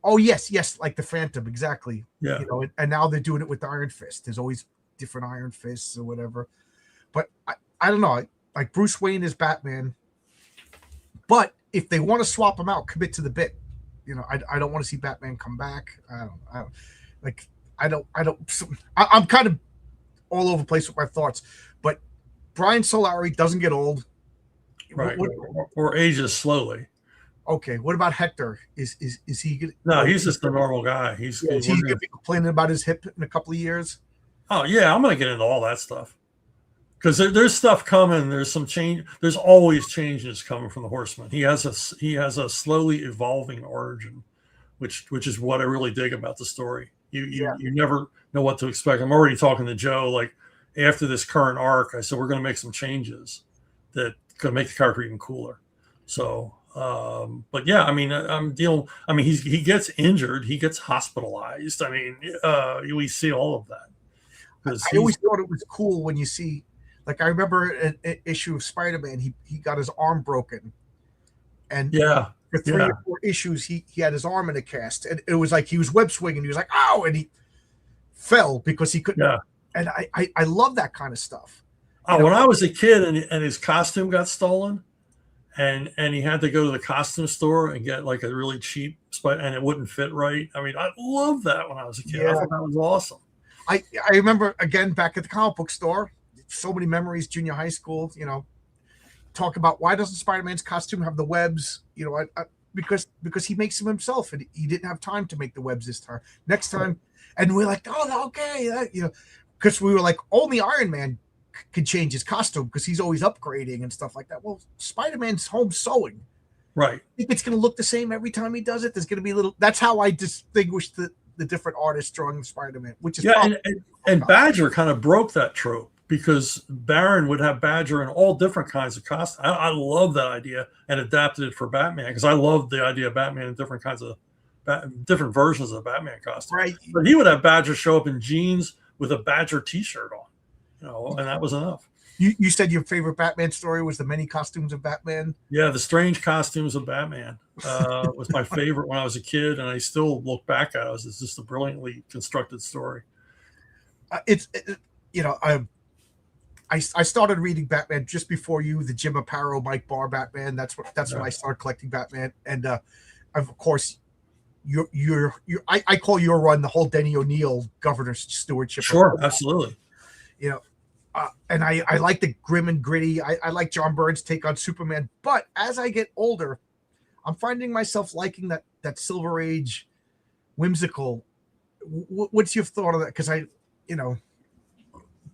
Oh yes, like the Phantom, exactly. Yeah, and now they're doing it with the Iron Fist. There's always different Iron Fists or whatever. But I don't know. Like Bruce Wayne is Batman, but if they want to swap him out, commit to the bit. I don't want to see Batman come back. I'm kind of all over the place with my thoughts, but Brian Solari doesn't get old. Right. Or ages slowly. Okay. What about Hector? Is he good? No, he's just a normal guy. Is he going to be complaining about his hip in a couple of years? Oh yeah. I'm going to get into all that stuff. Because there's stuff coming. There's some change. There's always changes coming from the Horseman. He has a slowly evolving origin, which is what I really dig about the story. You never know what to expect. I'm already talking to Joe. Like after this current arc, I said we're going to make some changes that going to make the character even cooler. So, but yeah, I mean, he gets injured. He gets hospitalized. I mean, we see all of that. I always thought it was cool when you see. Like I remember an issue of Spider-Man, he got his arm broken, and for 3 or 4 issues he had his arm in a cast, and it was like he was web swinging. He was like, "Ow!" and he fell because he couldn't. Yeah. And I love that kind of stuff. When I was a kid and his costume got stolen, and he had to go to the costume store and get like a really cheap Spider, and it wouldn't fit right. I mean, I loved that when I was a kid. I thought that was awesome. I remember again back at the comic book store. So many memories, junior high school, talk about why doesn't Spider-Man's costume have the webs? Because he makes them himself, and he didn't have time to make the webs this time. Next time, and we're like, oh, okay, because we were like, only Iron Man could change his costume because he's always upgrading and stuff like that. Well, Spider-Man's home sewing, right? I think it's going to look the same every time he does it. There's going to be a little. That's how I distinguish the different artists drawing Spider-Man, which is and Badger kind of broke that trope. Because Baron would have Badger in all different kinds of costumes. I love that idea and adapted it for Batman because I love the idea of Batman in different kinds of different versions of Batman costumes. Right. But he would have Badger show up in jeans with a Badger T-shirt on, and that was enough. You said your favorite Batman story was the many costumes of Batman. Yeah, the strange costumes of Batman was my favorite when I was a kid, and I still look back at it as it's just a brilliantly constructed story. I started reading Batman just before you, the Jim Aparo, Mike Barr Batman. That's when I started collecting Batman, and of course, I call your run the whole Denny O'Neil governor stewardship. Sure, absolutely. And I like the grim and gritty. I like John Byrne's take on Superman. But as I get older, I'm finding myself liking that Silver Age whimsical. What's your thought of that? Because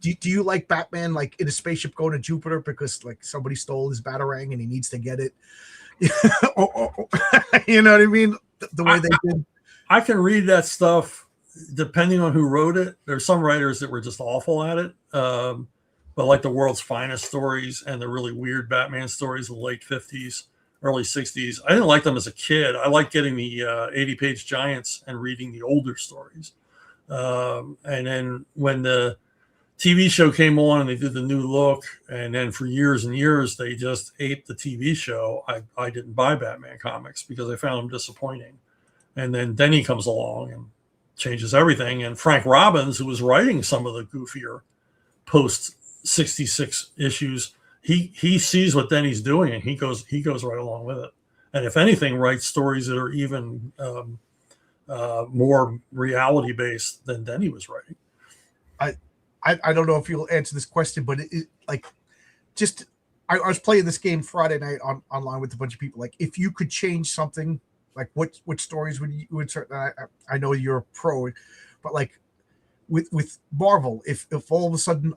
Do you like Batman like in a spaceship going to Jupiter because like somebody stole his Batarang and he needs to get it? You know what I mean? The way they did. I can read that stuff depending on who wrote it. There's some writers that were just awful at it. But like the World's Finest stories and the really weird Batman stories of the late 50s, early 60s. I didn't like them as a kid. I liked getting the 80-page giants and reading the older stories. And then when the TV show came on and they did the new look, and then for years and years they just aped the TV show. I didn't buy Batman comics because I found them disappointing. And then Denny comes along and changes everything. And Frank Robbins, who was writing some of the goofier post 66 issues, he sees what Denny's doing and he goes right along with it. And if anything, writes stories that are even more reality based than Denny was writing. I don't know if you'll answer this question, but I was playing this game Friday night online with a bunch of people. Like, if you could change something, like what stories would you insert? I know you're a pro, but like with Marvel, if all of a sudden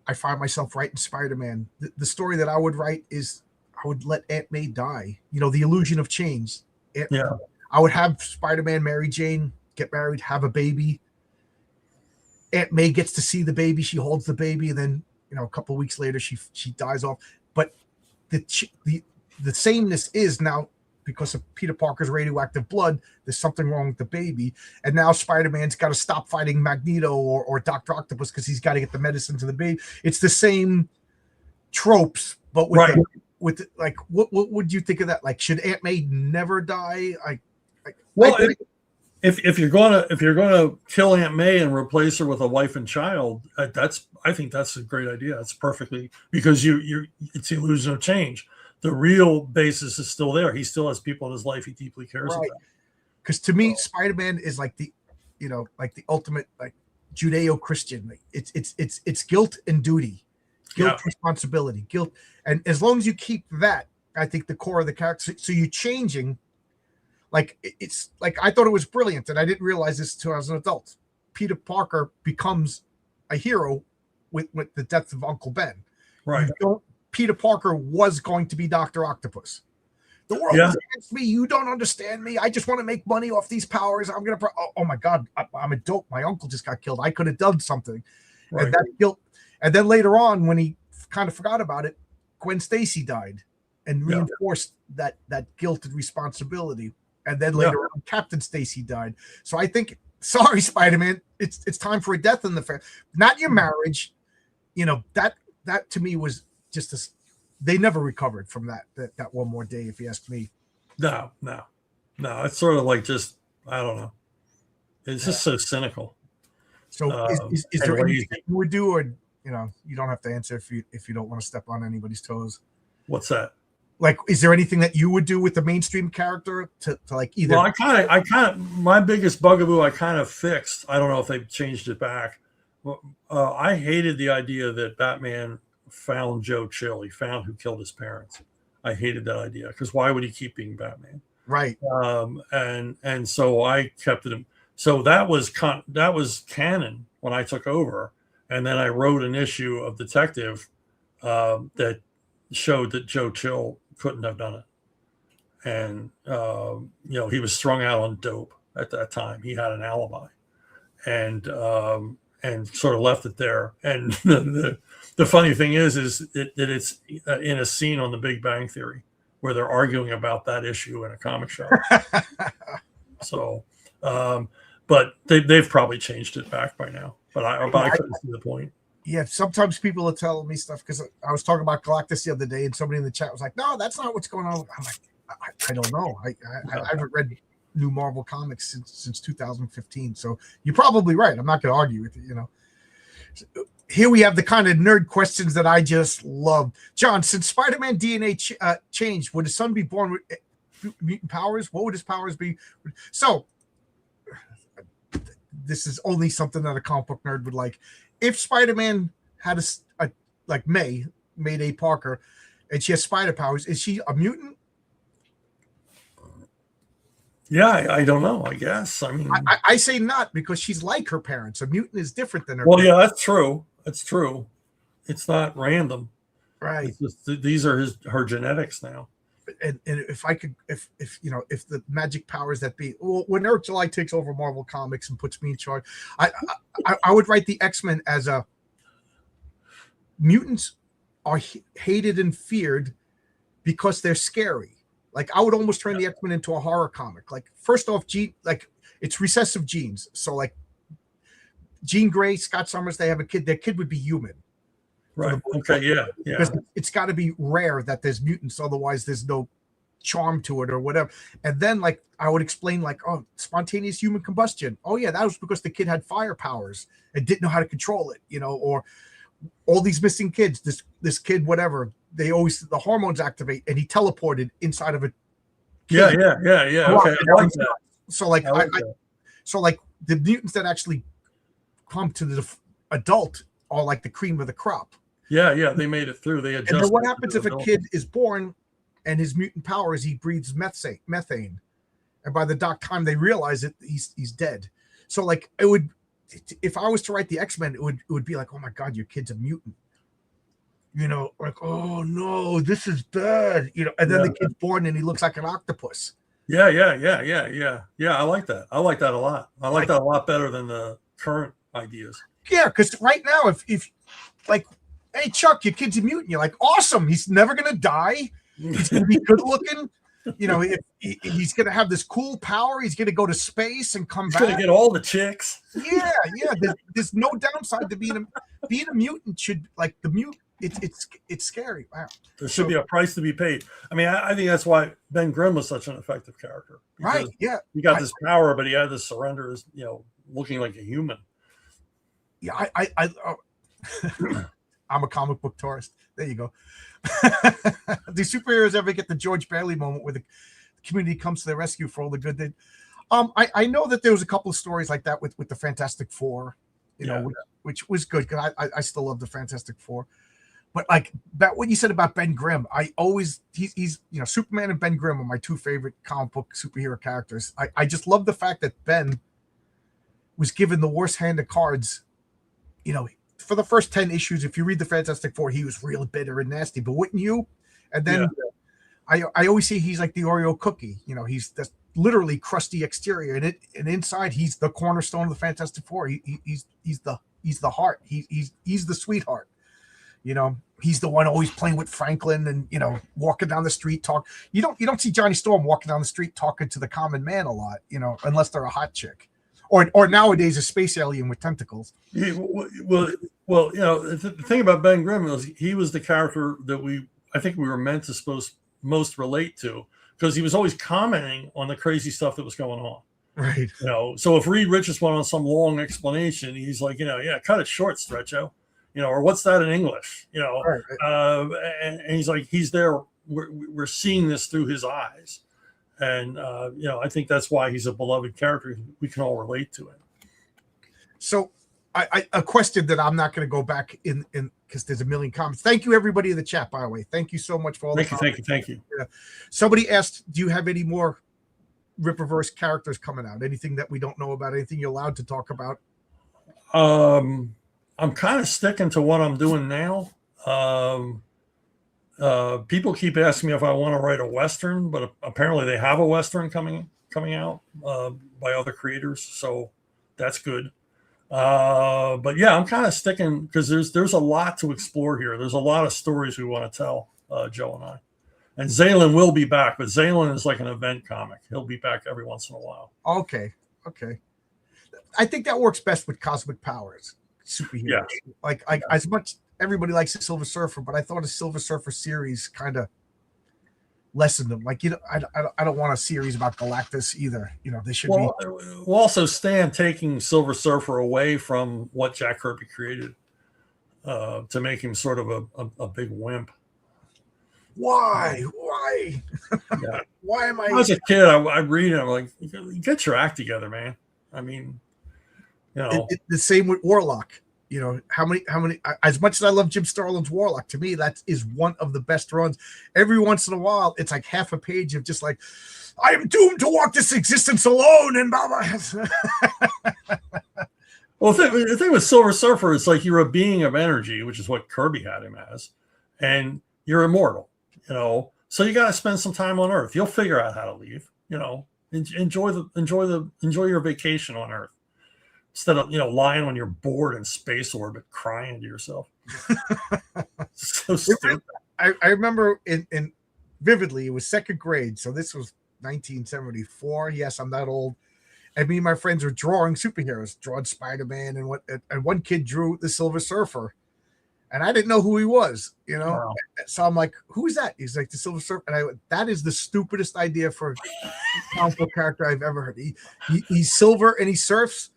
I find myself writing Spider-Man. The story that I would write is I would let Aunt May die. The illusion of change. Yeah. I would have Spider-Man, Mary Jane, get married, have a baby. Aunt May gets to see the baby. She holds the baby, and then a couple of weeks later, she dies off. But the sameness is now because of Peter Parker's radioactive blood. There's something wrong with the baby, and now Spider-Man's got to stop fighting Magneto or Dr. Octopus because he's got to get the medicine to the baby. It's the same tropes, but with Right. like, what would you think of that? Like, should Aunt May never die? If you're gonna kill Aunt May and replace her with a wife and child, I think that's a great idea. That's perfectly, because it's the illusion of change. The real basis is still there. He still has people in his life he deeply cares about. Because to me, Spider-Man is like the ultimate like Judeo-Christian. Like, it's guilt and duty, responsibility, guilt, and as long as you keep that, I think the core of the character. So you're changing. Like, it's like, I thought it was brilliant, and I didn't realize this until I was an adult. Peter Parker becomes a hero with the death of Uncle Ben. Right. Peter Parker was going to be Dr. Octopus. The world is against me. You don't understand me. I just want to make money off these powers. I'm going to, oh my God, I'm a dope. My uncle just got killed. I could have done something. Right. And that guilt. And then later on, when he kind of forgot about it, Gwen Stacy died and reinforced that guilt and responsibility. And then later on, Captain Stacy died. So I think, sorry, Spider-Man, it's time for a death in the family. Not your marriage. That to me was just they never recovered from that one more day, if you ask me. No. It's sort of like, just, I don't know. It's just so cynical. So is there anything you would do, or you don't have to answer if you don't want to step on anybody's toes? What's that? Like, is there anything that you would do with the mainstream character to like either? Well, I kind of my biggest bugaboo I kind of fixed. I don't know if they've changed it back. I hated the idea that Batman found Joe Chill. He found who killed his parents. I hated that idea, because why would he keep being Batman? Right. And so I kept it. So that was canon when I took over, and then I wrote an issue of Detective that showed that Joe Chill couldn't have done it, and he was strung out on dope at that time. He had an alibi, and sort of left it there. And the funny thing is that it's in a scene on The Big Bang Theory where they're arguing about that issue in a comic shop. So, but they've probably changed it back by now. But I couldn't see the point. Yeah, sometimes people are telling me stuff, because I was talking about Galactus the other day, and somebody in the chat was like, "No, that's not what's going on." I'm like, I don't know. I haven't read new Marvel comics since 2015, so you're probably right. I'm not going to argue with you. Here we have the kind of nerd questions that I just love. John, since Spider-Man DNA changed, would his son be born with mutant powers? What would his powers be? So this is only something that a comic book nerd would like. If Spider-Man had like May Parker, and she has spider powers, is she a mutant? Yeah, I don't know. I guess. I mean, I say not, because she's like her parents. A mutant is different than her. Well, parents. Yeah, that's true. That's true. It's not random, right? It's just, these are her genetics now. And if I could, if the magic powers that be, well, when Eric July takes over Marvel Comics and puts me in charge, I would write the X-Men as mutants are hated and feared because they're scary. Like, I would almost turn the X-Men into a horror comic. Like, first off, it's recessive genes. So like Jean Grey, Scott Summers, they have a kid. Their kid would be human. Right. Okay. Yeah. Because it's got to be rare that there's mutants, otherwise there's no charm to it or whatever. And then, like, I would explain, like, oh, spontaneous human combustion. Oh yeah, that was because the kid had fire powers and didn't know how to control it, or all these missing kids. This kid, whatever, the hormones activate, and he teleported inside of a kid. Yeah. Okay. I like that. So like so like the mutants that actually come to the adult are like the cream of the crop. Yeah, they made it through. They adjusted. And then what happens if a kid is born and his mutant power is he breathes methane, and by the time they realize it, he's dead. So like, it would, if I was to write the X-Men, it would be like, oh my God, your kid's a mutant. like, oh no, this is bad, and then the kid's born and he looks like an octopus. Yeah. I like that. I like that a lot. I like that a lot better than the current ideas. Yeah, because right now, if like, hey Chuck, your kid's a mutant, you're like, awesome, he's never gonna die. He's gonna be good looking. If he's gonna have this cool power, he's gonna go to space and come back. He's gonna get all the chicks. Yeah. There's no downside to being a mutant. Should like the mutant. It's scary. Wow. There should be a price to be paid. I mean, I think that's why Ben Grimm was such an effective character. Right. Yeah. He got this power, but he had to surrender as looking like a human. Yeah. I'm a comic book tourist. There you go. Do superheroes ever get the George Bailey moment where the community comes to their rescue for all the good they? I know that there was a couple of stories like that with the Fantastic Four, which was good because I still love the Fantastic Four. But like that, what you said about Ben Grimm, he's Superman and Ben Grimm are my two favorite comic book superhero characters. I just love the fact that Ben was given the worst hand of cards. For the first 10 issues, if you read the Fantastic Four, he was real bitter and nasty, but wouldn't you? And then I always say he's like the Oreo cookie. He's this literally crusty exterior, and inside he's the cornerstone of the Fantastic Four. He's the heart. He's the sweetheart. He's the one always playing with Franklin and walking down the street You don't see Johnny Storm walking down the street talking to the common man a lot, unless they're a hot chick. Or nowadays a space alien with tentacles. Yeah, well, the thing about Ben Grimm was he was the character that I think we were meant to most relate to, because he was always commenting on the crazy stuff that was going on. Right. So if Reed Richards went on some long explanation, he's like, cut it short, Stretcho, or what's that in English, right. And he's like, he's there. We're seeing this through his eyes. And, I think that's why he's a beloved character. We can all relate to him. So a question that I'm not going to go back in because there's a million comments. Thank you, everybody in the chat, by the way. Thank you so much for all the comments. Thank you. Yeah. Somebody asked, do you have any more Rippaverse characters coming out? Anything that we don't know about? Anything you're allowed to talk about? I'm kind of sticking to what I'm doing now. People keep asking me if I want to write a Western, but apparently they have a Western coming out by other creators. So that's good. But yeah, I'm kind of sticking because there's a lot to explore here. There's a lot of stories we want to tell, Joe and I. And Zaylan will be back, but Zaylan is like an event comic. He'll be back every once in a while. Okay. I think that works best with cosmic powers, superheroes. Yeah. Like as much everybody likes the Silver Surfer, but I thought a Silver Surfer series kind of lessened them. Like, I don't want a series about Galactus either. They should be. We'll also stand taking Silver Surfer away from what Jack Kirby created to make him sort of a big wimp. Why? Yeah. Why am I? As a kid, I read it. I'm like, get your act together, man. I mean, the same with Warlock. How many? As much as I love Jim Starlin's Warlock, to me that is one of the best runs. Every once in a while, it's like half a page of just like, I am doomed to walk this existence alone, and blah blah. Well, the thing with Silver Surfer, it's like you're a being of energy, which is what Kirby had him as, and you're immortal. So you got to spend some time on Earth. You'll figure out how to leave. Enjoy your vacation on Earth. Instead of lying on your board in space orbit crying to yourself. So stupid. I remember in vividly, it was second grade, so this was 1974. Yes, I'm that old. And me and my friends were drawing superheroes, drawing Spider-Man and one kid drew the Silver Surfer. And I didn't know who he was, Wow. So I'm like, who is that? He's like, the Silver Surfer. And I went, that is the stupidest idea for a comic book character I've ever heard. He's silver and he surfs.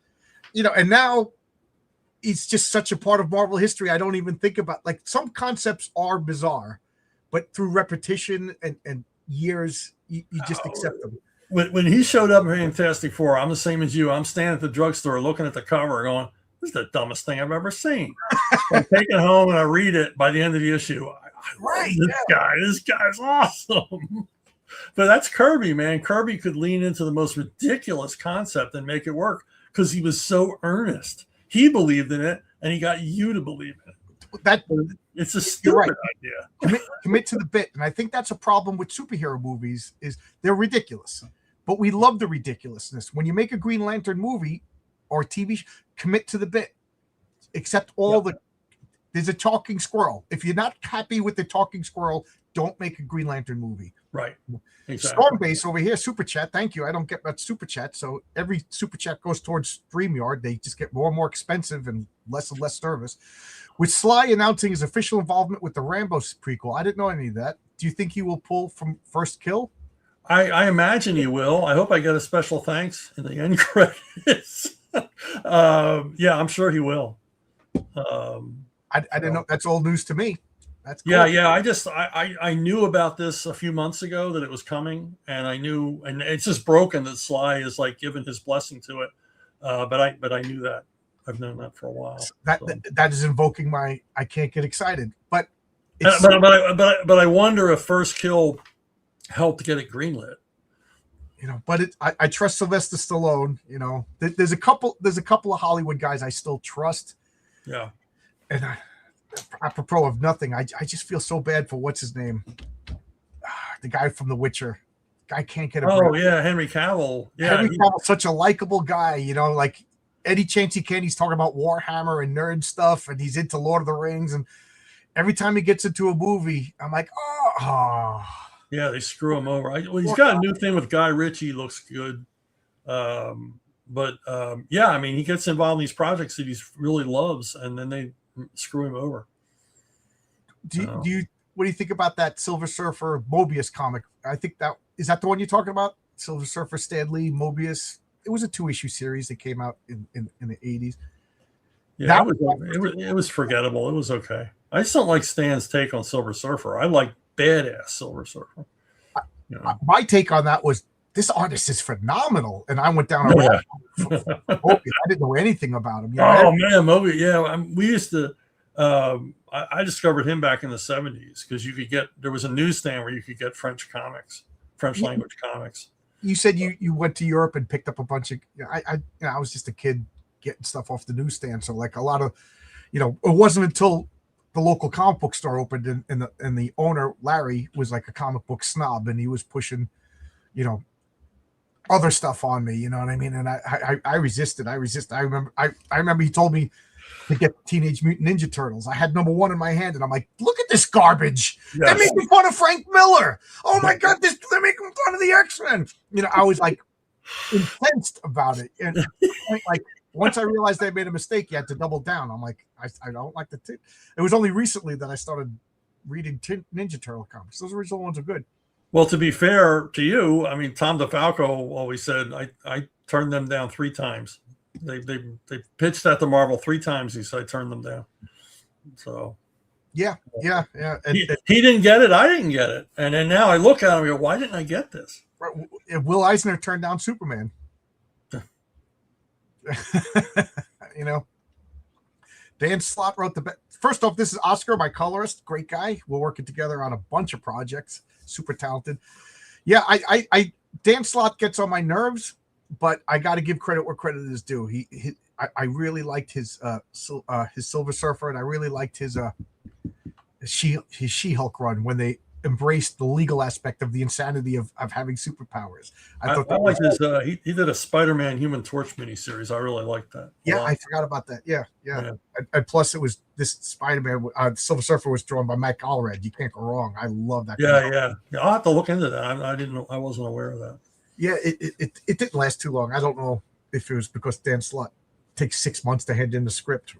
And now it's just such a part of Marvel history. I don't even think about, like, some concepts are bizarre, but through repetition and years, you just accept them. When he showed up in Fantastic Four, I'm the same as you. I'm standing at the drugstore looking at the cover going, this is the dumbest thing I've ever seen. I take it home and I read it by the end of the issue. This guy's awesome. But that's Kirby, man. Kirby could lean into the most ridiculous concept and make it work. Because he was so earnest. He believed in it, and he got you to believe in it. that It's a you're right. stupid idea. Commit to the bit, and I think that's a problem with superhero movies is they're ridiculous, but we love the ridiculousness. When you make a Green Lantern movie or TV, commit to the bit. Accept all the. There's a talking squirrel. If you're not happy with the talking squirrel, don't make a Green Lantern movie. Right. Exactly. Stormbase over here, super chat. Thank you. I don't get much super chat, so every super chat goes towards StreamYard. They just get more and more expensive and less service. With Sly announcing his official involvement with the Rambo prequel, I didn't know any of that. Do you think he will pull from First Kill? I imagine he will. I hope I get a special thanks in the end credits. Yeah, I'm sure he will. I didn't know. That's old news to me. That's cool. Yeah. I knew about this a few months ago that it was coming, and I knew, and it's just broken that Sly is like giving his blessing to it. But I knew that. I've known that for a while. That is invoking my. I can't get excited, but I wonder if First Kill helped get it greenlit. But I trust Sylvester Stallone. There's a couple of Hollywood guys I still trust. Yeah. And apropos of nothing, I just feel so bad for what's his name, the guy from The Witcher. Guy can't get a break. Oh yeah, Henry Cavill. Yeah, Henry Cavill's such a likable guy. Like any chance he can, he's talking about Warhammer and nerd stuff, and he's into Lord of the Rings. And every time he gets into a movie, I'm like, oh. Yeah, they screw him over. He's got a new thing with Guy Ritchie. Looks good. Yeah, I mean, he gets involved in these projects that he really loves, and then they screw him over. What do you think about that Silver Surfer Mobius comic? I think is that the one you're talking about? Silver Surfer Stan Lee Mobius. It was a 2-issue series that came out in the 80s. Yeah, it was forgettable. It was okay. I just don't like Stan's take on Silver Surfer. I like badass Silver Surfer. My take on that was this artist is phenomenal, and I went down a rabbit hole for Mobius. I didn't know anything about him. Man, Mobius. Yeah, we used to. I discovered him back in the 70s because there was a newsstand where you could get French language comics. You said you went to Europe and picked up a bunch of. I was just a kid getting stuff off the newsstand, so like a lot of, it wasn't until the local comic book store opened and the owner Larry was like a comic book snob, and he was pushing, other stuff on me. You know what I mean? And I resisted. I remember he told me to get Teenage Mutant Ninja Turtles. I had #1 in my hand, and I'm like, look at this garbage. Yes. They're making fun of Frank Miller. Oh my God, they're making fun of the X-Men. I was like incensed about it. And like once I realized I made a mistake, you had to double down. I'm like, I don't like it was only recently that I started reading Ninja Turtle comics. Those original ones are good. Well, to be fair to you, I mean, Tom DeFalco always said I turned them down 3 times. They pitched that to Marvel 3 times. He said I turned them down. So yeah. And he didn't get it. I didn't get it. And then now I look at him and go, why didn't I get this? Will Eisner turned down Superman. Dan Slott wrote first off, this is Oscar, my colorist, great guy. We're working together on a bunch of projects. Super talented. Yeah, I Dan Slott gets on my nerves, but I got to give credit where credit is due. I really liked his Silver Surfer, and I really liked his She-Hulk run when they embraced the legal aspect of the insanity of having superpowers. I thought that like his. He did a Spider-Man Human Torch miniseries. I really liked that. Yeah, I forgot about that. Yeah. And plus, it was this Spider-Man. Silver Surfer was drawn by Matt Allred. You can't go wrong. I love that. Yeah. I'll have to look into that. I wasn't aware of that. Yeah, it didn't last too long. I don't know if it was because Dan Slott takes 6 months to hand in the script.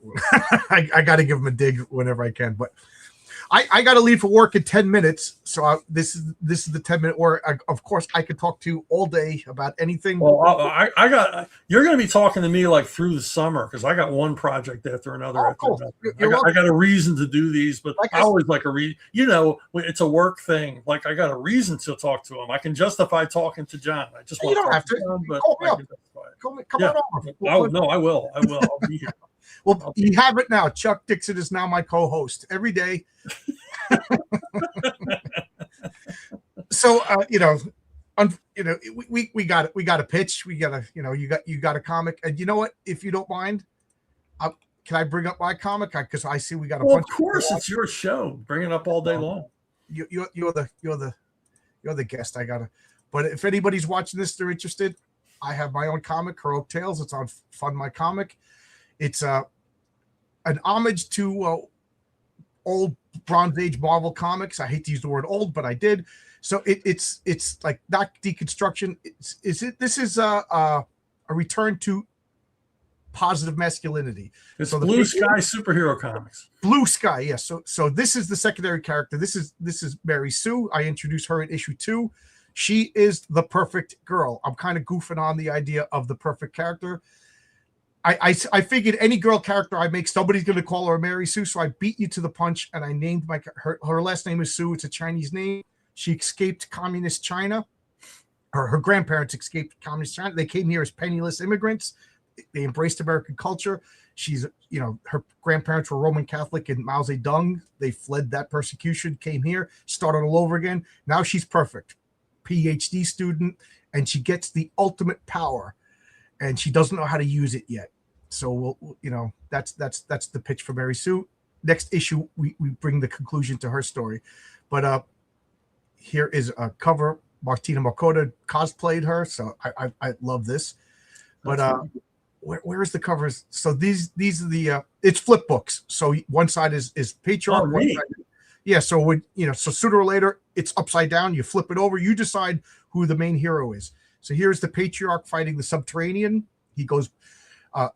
I got to give him a dig whenever I can, but. I got to leave for work in 10 minutes, so this is the 10-minute where, of course, I could talk to you all day about anything. Well, you're going to be talking to me like through the summer because I got one project after another. I got a reason to do these, but I always like a reason. It's a work thing. Like I got a reason to talk to him. I can justify talking to John. I just want you don't have to. Him, but call me up. Come on over. No, I will. I'll be here. Well, you have it now. Chuck Dixon is now my co-host every day. So we got a pitch. We got you got a comic, and you know what? If you don't mind, can I bring up my comic? Because I see we got a Well, bunch. of course, it's your show. Bring it up all day long. You're the guest. I gotta. But if anybody's watching this, they're interested. I have my own comic, Heroic Tales. It's on Fund My Comic. It's an homage to old Bronze Age Marvel comics. I hate to use the word old, but I did. So it's like not deconstruction. This is a return to positive masculinity. It's so Blue Sky superhero comics. Blue Sky, yes. So this is the secondary character. This is Mary Sue. I introduced her in issue 2. She is the perfect girl. I'm kind of goofing on the idea of the perfect character. I figured any girl character I make, somebody's going to call her Mary Sue. So I beat you to the punch, and I named her last name is Sue. It's a Chinese name. She escaped communist China. Her grandparents escaped communist China. They came here as penniless immigrants. They embraced American culture. She's, her grandparents were Roman Catholic and Mao Zedong. They fled that persecution, came here, started all over again. Now she's perfect. PhD student, and she gets the ultimate power, and she doesn't know how to use it yet. So that's the pitch for Mary Sue. Next issue, we bring the conclusion to her story. But here is a cover. Martina Makota cosplayed her, so I love this. But where is the covers? So these are the it's flip books. So one side is patriarch. One side, yeah. So so sooner or later it's upside down. You flip it over. You decide who the main hero is. So here's the patriarch fighting the subterranean. He goes.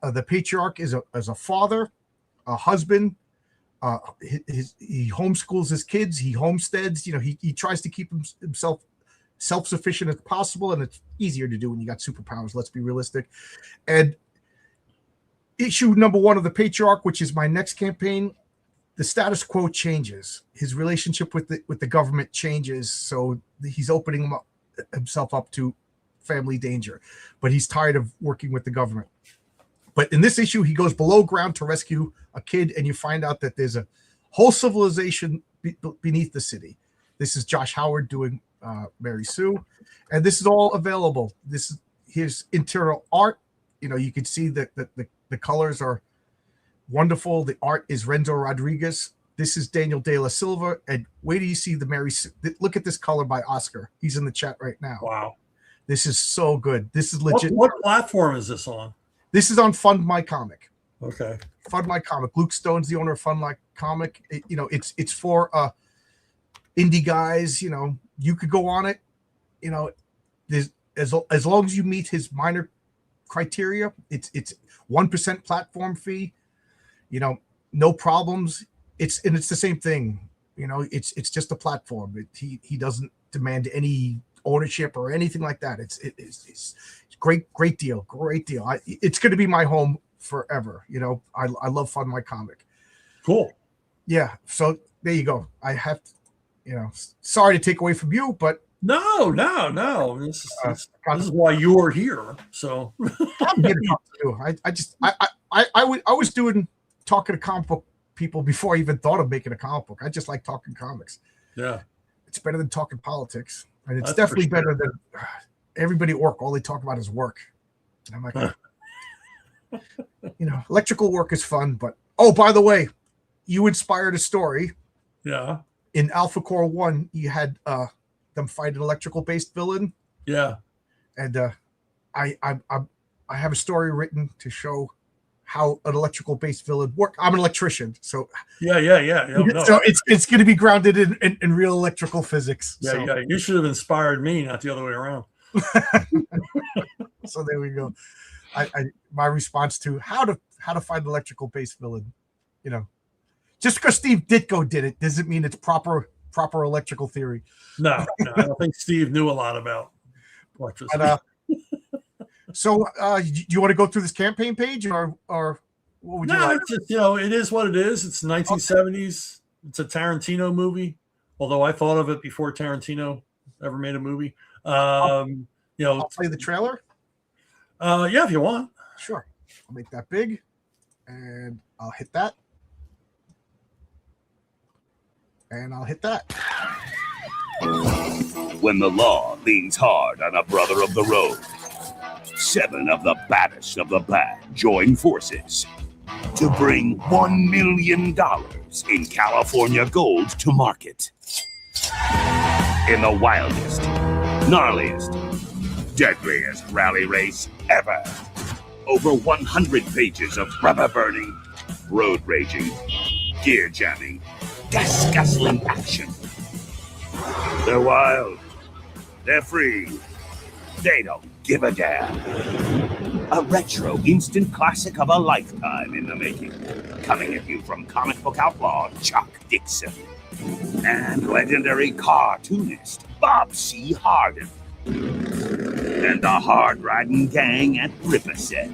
The patriarch is a father, a husband. He homeschools his kids. He homesteads. He tries to keep himself self-sufficient as possible, and it's easier to do when you got superpowers. Let's be realistic. And issue number 1 of the patriarch, which is my next campaign, the status quo changes. His relationship with the government changes, so he's opening himself up to family danger, but he's tired of working with the government. But in this issue, he goes below ground to rescue a kid, and you find out that there's a whole civilization beneath the city. This is Josh Howard doing Mary Sue, and this is all available. This is his interior art. You can see that the colors are wonderful. The art is Renzo Rodriguez. This is Daniel De La Silva. And wait till you see the Mary Sue. Look at this color by Oscar. He's in the chat right now. Wow. This is so good. This is legit. What platform is this on? This is on Fund My Comic. Okay. Fund My Comic. Luke Stone's the owner of Fund My Comic. It's for indie guys. You could go on it. There's as long as you meet his minor criteria, it's 1% platform fee. No problems. It's the same thing. It's just a platform. He doesn't demand any ownership or anything like that. It's great deal. It's going to be my home forever. I love Fund My Comic. Cool. Yeah. So there you go. I have to, sorry to take away from you, but no. This is why you're here. So I'm here to talk to you. I was talking to comic book people before I even thought of making a comic book. I just like talking comics. Yeah. It's better than talking politics. And it's definitely better than everybody at work. All they talk about is work. And I'm like, electrical work is fun, but by the way, you inspired a story. Yeah. In Alpha Core 1, you had them fight an electrical based villain. Yeah. And I have a story written to show how an electrical based villain work. I'm an electrician, so yeah. No. So it's going to be grounded in real electrical physics. Yeah. You should have inspired me, not the other way around. So there we go. My response to how to find an electrical based villain. Just because Steve Ditko did it doesn't mean it's proper electrical theory. No, I don't think Steve knew a lot about electricity. But, so, do you want to go through this campaign page, or what would you like? It's just, it is what it is. It's 1970s. Okay. It's a Tarantino movie, although I thought of it before Tarantino ever made a movie. I'll play the trailer. Yeah, if you want. Sure. I'll make that big, and I'll hit that. And I'll hit that. When the law leans hard on a brother of the road, 7 of the baddest of the bad join forces to bring $1 million in California gold to market. In the wildest, gnarliest, deadliest rally race ever. Over 100 pages of rubber burning, road raging, gear jamming, gas guzzling action. They're wild. They're free. They don't give a damn. A retro instant classic of a lifetime in the making. Coming at you from comic book outlaw Chuck Dixon and legendary cartoonist Bob C. Hardin and the hard-riding gang at Riverside.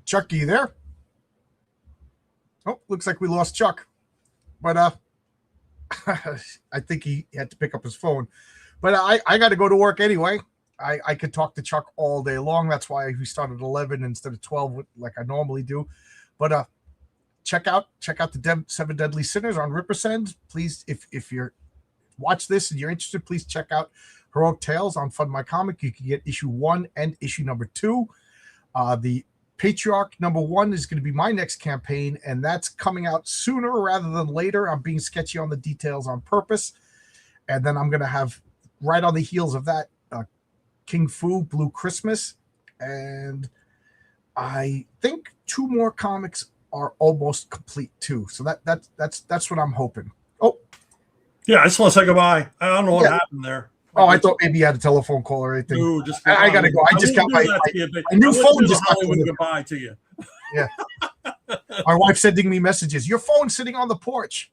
Chuck, are you there? Oh, looks like we lost Chuck. But I think he had to pick up his phone. But I got to go to work anyway. I could talk to Chuck all day long. That's why we started at 11 instead of 12 like I normally do. But check out the Seven Deadly Sinners on Rippersend. Please, if you're watch this and you're interested, please check out Heroic Tales on Fund My Comic. You can get issue 1 and issue number 2. The Patriarch number 1 is going to be my next campaign, and that's coming out sooner rather than later. I'm being sketchy on the details on purpose. And then I'm going to have, right on the heels of that, King Fu, Blue Christmas. And I think 2 more comics are almost complete too. So that's what I'm hoping. Oh. Yeah, I just want to say goodbye. I don't know what happened there. Oh, I thought maybe you had a telephone call or anything. No, I got to go. I just got my new phone. Just got goodbye to you. Yeah. My wife's sending me messages. Your phone's sitting on the porch.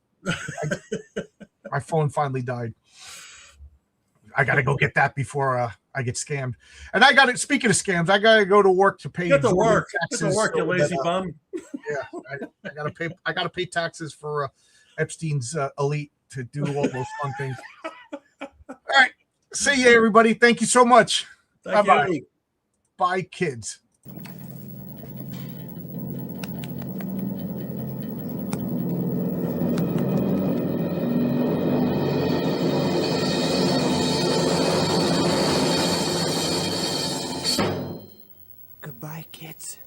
My phone finally died. I got to go get that before I get scammed. And I got to, speaking of scams, I got to go to work to pay. Get to work. Taxes. Get to work, you lazy bum. Yeah. I got to pay taxes for Epstein's elite to do all those fun things. All right. See you, everybody. Thank you so much. Bye-bye. Bye, kids. Goodbye, kids.